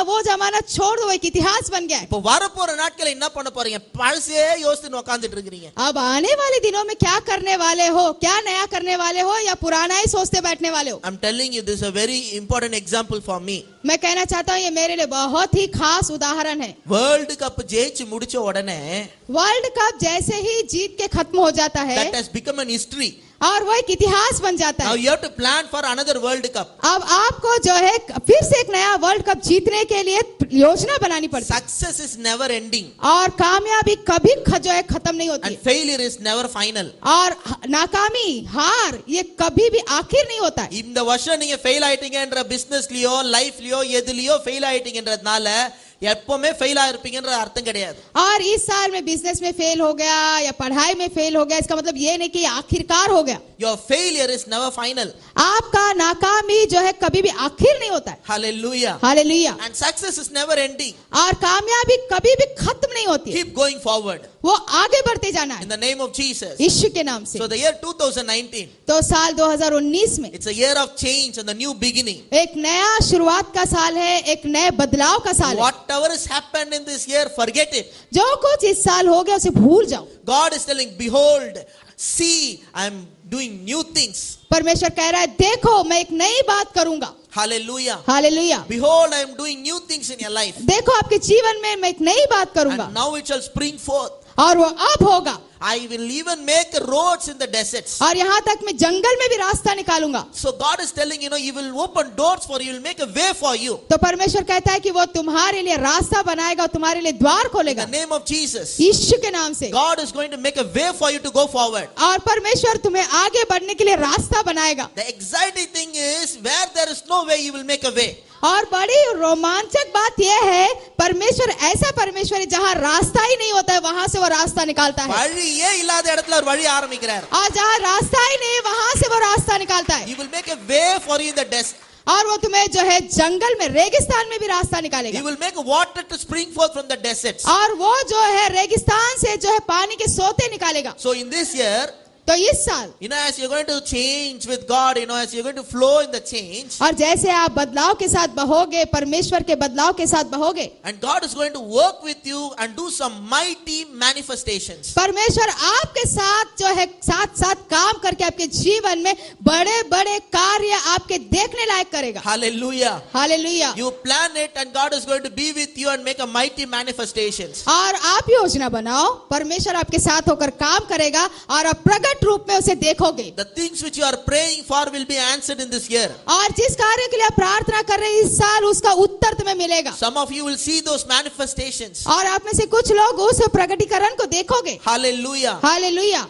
वो जमाना छोड़ दो, एक इतिहास बन गया है। இப்போ வரப்போற நாட்களை என்ன பண்ண போறீங்க? பழசே யோசிச்சு உட்கார்ந்துட்டு இருக்கீங்க. अब आने वाले दिनों में क्या करने वाले हो? क्या नया करने वाले हो या पुराना ही सोचते बैठने वाले हो? I'm telling you, this is a very important example for me. मैं कहना चाहता हूँ ये मेरे लिए बहुत ही खास उदाहरण है। வேர்ல்ட் கப் ஜெயிச்சு முடிச்ச உடனே वर्ल्ड कप जैसे ही जीत के खत्म हो जाता है that has become an history. और वो एक इतिहास बन जाता Now है। you have to plan for another world cup. अब आपको जो है फिर से एक नया वर्ल्ड कप जीतने के लिए योजना बनानी पड़ती है। Success is never ending और कामयाबी कभी जो है खत्म नहीं होती and है। failure is never final. और नाकामी हार ये कभी भी आखिर नहीं होता है। இந்த வருஷம் நீங்க ஃபெயில் ஆயிட்டீங்கன்ற பிசினஸ்லயோ லைஃப்லயோ எதுலயோ ஃபெயில் ஆயிட்டீங்கன்றதுனால எப்பவுமே ஃபெயில் ஆயிருப்பீங்கன்ற அர்த்தம் கிடையாது. और इस साल में बिजनेस में फेल हो गया या पढ़ाई में फेल हो गया, इसका मतलब ये नहीं कि आखिरकार हो गया। Your failure is never final. आपका नाकामी जो है कभी भी आखिर नहीं होता है। Hallelujah. Hallelujah. And success is never ending. और कामयाबी कभी भी खत्म नहीं होती है, Keep going forward वो आगे बढ़ते जाना in है the name of Jesus. यीशु के नाम से। So the year 2019, तो साल 2019 में it's a year of change and the new beginning. एक नया शुरुआत का साल है, एक नए बदलाव का साल है। Whatever has happened in this year, forget it. जो कुछ इस साल हो गया उसे भूल जाओ। God is telling, behold, see, I am doing new things. परमेश्वर कह रहा है देखो मैं एक नई बात करूंगा। Hallelujah. Hallelujah. Behold, I am doing new things in your life. देखो आपके जीवन में मैं एक नई बात करूंगा And now it shall spring forth. और वो अब होगा। I will even make roads in the deserts. और यहाँ तक मैं जंगल में भी रास्ता निकालूंगा। So God is telling, He will open doors for you, He will make a way for you. तो परमेश्वर कहता है कि वो तुम्हारे लिए रास्ता बनाएगा और तुम्हारे लिए द्वार In खोलेगा the name of Jesus, यीशु के नाम से। God is going to make a way for you to go forward. और परमेश्वर तुम्हें आगे बढ़ने के लिए रास्ता बनाएगा। The exciting thing is, where there is no way, He will make a way. और बड़ी रोमांचक बात यह है परमेश्वर ऐसा परमेश्वर है जहाँ रास्ता ही नहीं होता है वहां से वो रास्ता निकालता है। வழியே இல்லாத இடத்துல ஒரு வழி ஆரம்பிக்கிறார். और जहाँ रास्ता ही नहीं है वहां से वो रास्ता निकालता है। He will make a way for you in the desert. और वो तुम्हें जो है जंगल में रेगिस्तान में भी रास्ता He निकालेगा। will make water to spring forth from the deserts. और वो जो है रेगिस्तान से जो है पानी के सोते निकालेगा। So in this year, तो इस साल as you're going to change with God, as you're going to flow in the change, और जैसे आप बदलाव के साथ बहोगे परमेश्वर के बदलाव के साथ बहोगे and God is going to work with you and do some mighty manifestations. परमेश्वर आपके साथ जो है साथ साथ काम करके आपके जीवन में बड़े बड़े कार्य आपके देखने लायक करेगा। Hallelujah. Hallelujah. You plan it and God is going to be with you and make a mighty manifestations. और आप योजना बनाओ, परमेश्वर आपके साथ होकर काम करेगा और आप प्रगट रूप में उसे देखोगे। The things which you are praying for will be answered in this year. और जिस कार्य के लिए आप प्रार्थना कर रहे हैं इस साल उसका उत्तर तुम्हें मिलेगा। Some of you will see those manifestations. और आप में से कुछ लोग उस प्रकटीकरण को देखोगे। Hallelujah. Hallelujah.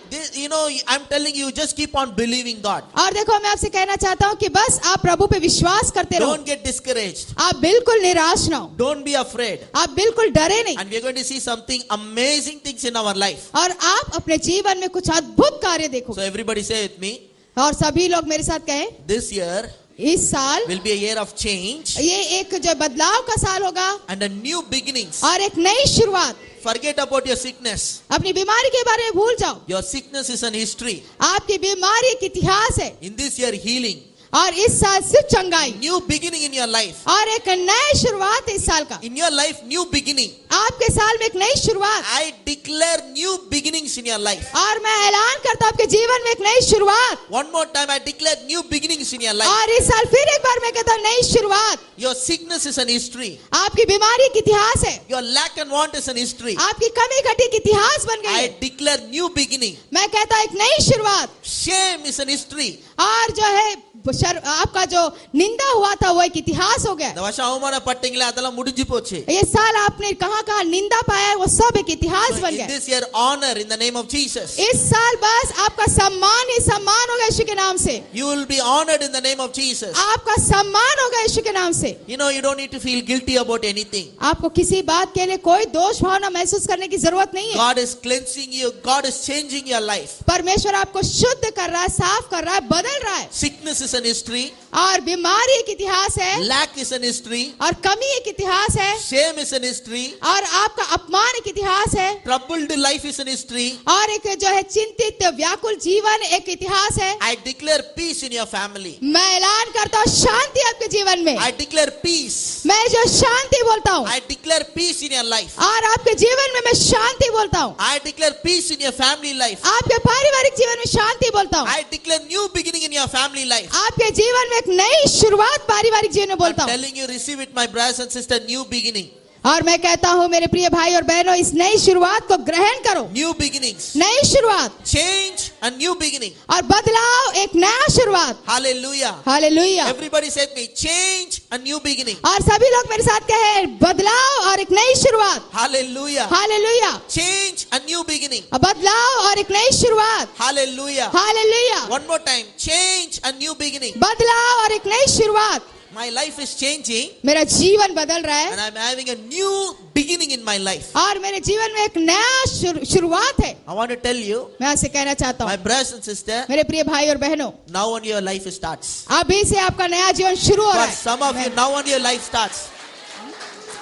I'm telling you, just keep on believing God. और देखो मैं आपसे कहना चाहता हूँ कि बस आप प्रभु पे विश्वास करते रहो। Don't get discouraged. आप बिल्कुल निराश ना हो, Don't be afraid. आप बिल्कुल डरे नहीं। And we are going to see something amazing things in our life. और आप अपने जीवन में कुछ अद्भुत कार्य देखो। So everybody say with me, और सभी लोग मेरे साथ कहें this year इस साल will be a year of change ये एक जो बदलाव का साल होगा and a new beginnings. और एक नई शुरुआत। Forget about your sickness. अपनी बीमारी के बारे में भूल जाओ। Your sickness is an history. आपकी बीमारी एक इतिहास है In this year, healing. और इस साल सिर्फ चंगाई New beginning in your life. और एक नई शुरुआत इस साल का। In your life, new beginning. आपके साल में एक नई शुरुआत। I declare new beginnings in your life. और मैं ऐलान करता हूँ आपके जीवन में एक नई शुरुआत। One more time, I declare new beginnings in your life. और इस साल फिर एक बार मैं कहता हूँ नई शुरुआत। Your sickness is an history. आपकी बीमारी एक इतिहास है, Your lack and want is an history. आपकी कमी घटी एक इतिहास बन गई I है। declare new beginning. मैं कहता हूँ एक नई शुरुआत। Shame is an history. और जो है आपका जो निंदा हुआ था वो एक इतिहास हो गया। இந்த வருஷம் அவமான பட்டீங்களே அதெல்லாம் முடிஞ்சு போச்சு. ये साल आपने कहाँ कहाँ निंदा पाया है वो सब एक इतिहास बन In गया। this year honor in the name of Jesus. इस साल बस आपका सम्मान ही सम्मान होगा यीशु के नाम से। You will be honored in the name of Jesus. आपका सम्मान होगा यीशु के नाम से। You know, you don't need to feel guilty about anything. आपको किसी बात के लिए कोई दोष भावना महसूस करने की जरूरत नहीं है। God is cleansing you. God is changing your life. परमेश्वर आपको शुद्ध कर रहा है, साफ कर रहा है, बदल रहा है। Sickness is an history. और बीमारी एक इतिहास है, Lack is an history. और कमी एक इतिहास है, Shame is an history. और आपका अपमान एक इतिहास है, Troubled life is an history. और एक जो है चिंतित व्याकुल जीवन एक इतिहास है। I declare peace in your family. मैं ऐलान करता हूँ शांति आपके जीवन में। I declare peace. मैं जो शांति बोलता हूँ, I declare peace in your life. और आपके जीवन में मैं शांति बोलता हूँ। I declare peace in your family life. आपके पारिवारिक जीवन में शांति बोलता हूँ। I declare new beginning in your family life. आपके जीवन में एक नई शुरुआत पारिवारिक जीवन में I'm बोलता हूँ। telling you, receive it, my brothers and sisters, new beginning. और मैं कहता हूँ मेरे प्रिय भाई और बहनों, इस नई शुरुआत को ग्रहण करो। New beginnings. नई शुरुआत Change and new beginning. और बदलाव, एक नया शुरुआत। Hallelujah. Hallelujah. Everybody said me, change and new beginning. और सभी लोग मेरे साथ कहें, बदलाव और एक नई शुरुआत। Hallelujah. Hallelujah. Change and new beginning. बदलाव और एक नई शुरुआत। Hallelujah. Hallelujah. One more time. Change and new beginning. बदलाव और एक नई शुरुआत। My life is changing मेरा जीवन बदल रहा है and I'm having a new beginning in my life. और मेरे जीवन में एक नया शुरुआत है। I want to tell you, मैं आपसे कहना चाहता my हूँ brothers and sisters, मेरे प्रिय भाई और बहनों, now only your life starts. अभी से आपका नया जीवन शुरू हो रहा For है। some of you, now only your life starts.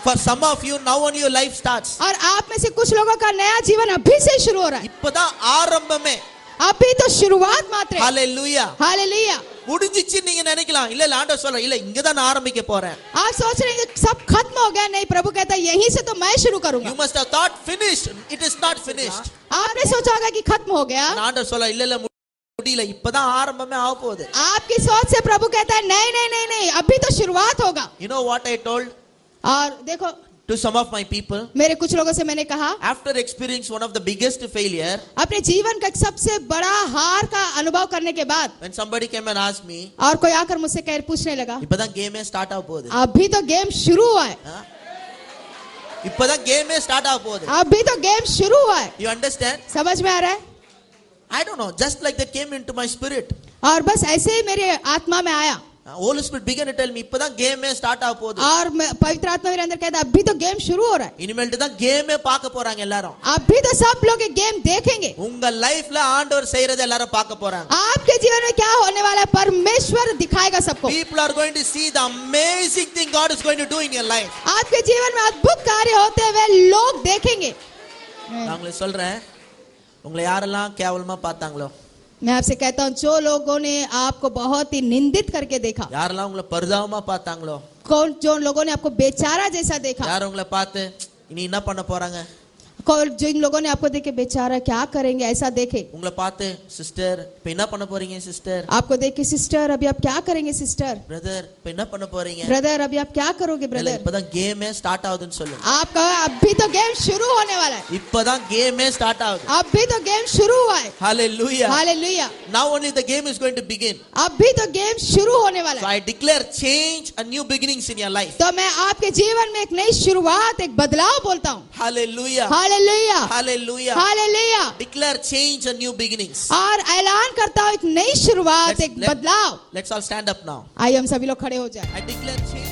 For some of you, now only your life starts. और आप में से कुछ लोगों का नया जीवन अभी से शुरू हो रहा है। இப்பதான் ஆரம்பமே. अभी तो शुरुआत मात्र है। Hallelujah. हालेलुया। முடிஞ்சிச்சு நீங்க நினைக்கலாம். இல்ல இல்ல ஆண்டவர் சொல்ற இல்ல இங்க தான் நான் ஆரம்பிக்க போறேன். आप सोच रहे हैं कि सब खत्म हो गया, नहीं, प्रभु कहता है यहीं से तो मैं शुरू करूंगा। You must have thought finished. It is not finished. आपने सोचा होगा कि खत्म हो गया। ஆண்டவர் சொல்ற இல்ல இல்ல முடியல இப்பதான் ஆரம்பமே ஆக போகுது. आपकी सोच से प्रभु कहता है नहीं नहीं नहीं नहीं, अभी तो शुरुआत होगा। You know what I told और देखो, to some of my people, मेरे कुछ लोगों से मैंने कहा, after experiencing one of the biggest failure, अपने जीवन का एक सबसे बड़ा हार का अनुभव करने के बाद, when somebody came and asked me, और कोई आकर मुझसे पूछने लगा, இப்பதான் கேமே ஸ்டார்ட் ஆக போகுது. अभी तो गेम शुरू हुआ है। இப்பதான் கேமே ஸ்டார்ட் ஆக போகுது. अभी तो गेम शुरू हुआ है। You understand? समझ में आ रहा है? I don't know, just like that came into my spirit. और बस ऐसे ही मेरे आत्मा में आया Holy Spirit began to tell me இப்பதான் கேமே ஸ்டார்ட் ஆக போகுது. और पवित्र आत्मा मेरे अंदर कहता अभी तो गेम शुरू हो रहा है। இனிமேல்ட்டு தான் கேமே பார்க்க போறாங்க எல்லாரும். अभी तो सब लोग ये गेम देखेंगे। உங்க லைஃப்ல ஆண்டவர் செய்யறதை எல்லாரும் பார்க்க போறாங்க. आपके जीवन में क्या होने वाला है, परमेश्वर दिखाएगा सबको। People are going to see the amazing thing God is going to do in your life. आपके जीवन में अद्भुत कार्य होते हुए लोग देखेंगे। நான் உங்களுக்கு சொல்றேன், உங்களை யாரெல்லாம் கேவலமா பார்த்தாங்களோ, मैं आपसे कहता हूँ, जो लोगों ने आपको बहुत ही निंदित करके देखा, யாரெல்லாம் உங்களை பரிதாபமா பார்த்தாங்களோ, जो लोगों ने आपको बेचारा जैसा देखा, யார் உங்களை பார்த்து இனி என்ன பண்ண போறாங்க, जिन लोगों ने आपको देखे बेचारा क्या करेंगे ऐसा देखे, உங்களை பார்த்து சிஸ்டர் இப்ப என்ன பண்ண போறீங்க சிஸ்டர், आपको देख के सिस्टर अभी आप क्या करेंगे सिस्टर, பிரதர் இப்ப என்ன பண்ண போறீங்க, ब्रदर अभी आप क्या करोगे இல்ல ब्रदर, இப்பதான் கேமே ஸ்டார்ட் ஆகுதுன்னு சொல்லுங்க. आपका अभी तो गेम शुरू होने वाला है। இப்பதான் கேமே ஸ்டார்ட் ஆகுது. अभी तो गेम शुरू हुआ है। Hallelujah. Hallelujah. Now only the game is going to begin. अभी तो गेम शुरू होने वाला So है। I declare change and new beginnings in your life. तो मैं आपके जीवन में एक नई शुरुआत, एक बदलाव बोलता हूँ। Hallelujah. Hallelujah. Hallelujah. Hallelujah. Declare change and new beginnings. और ऐलान करता हूँ एक नई शुरुआत, एक बदलाव। Let's all stand up now. आइए हम सभी लोग खड़े हो जाए। I declare change.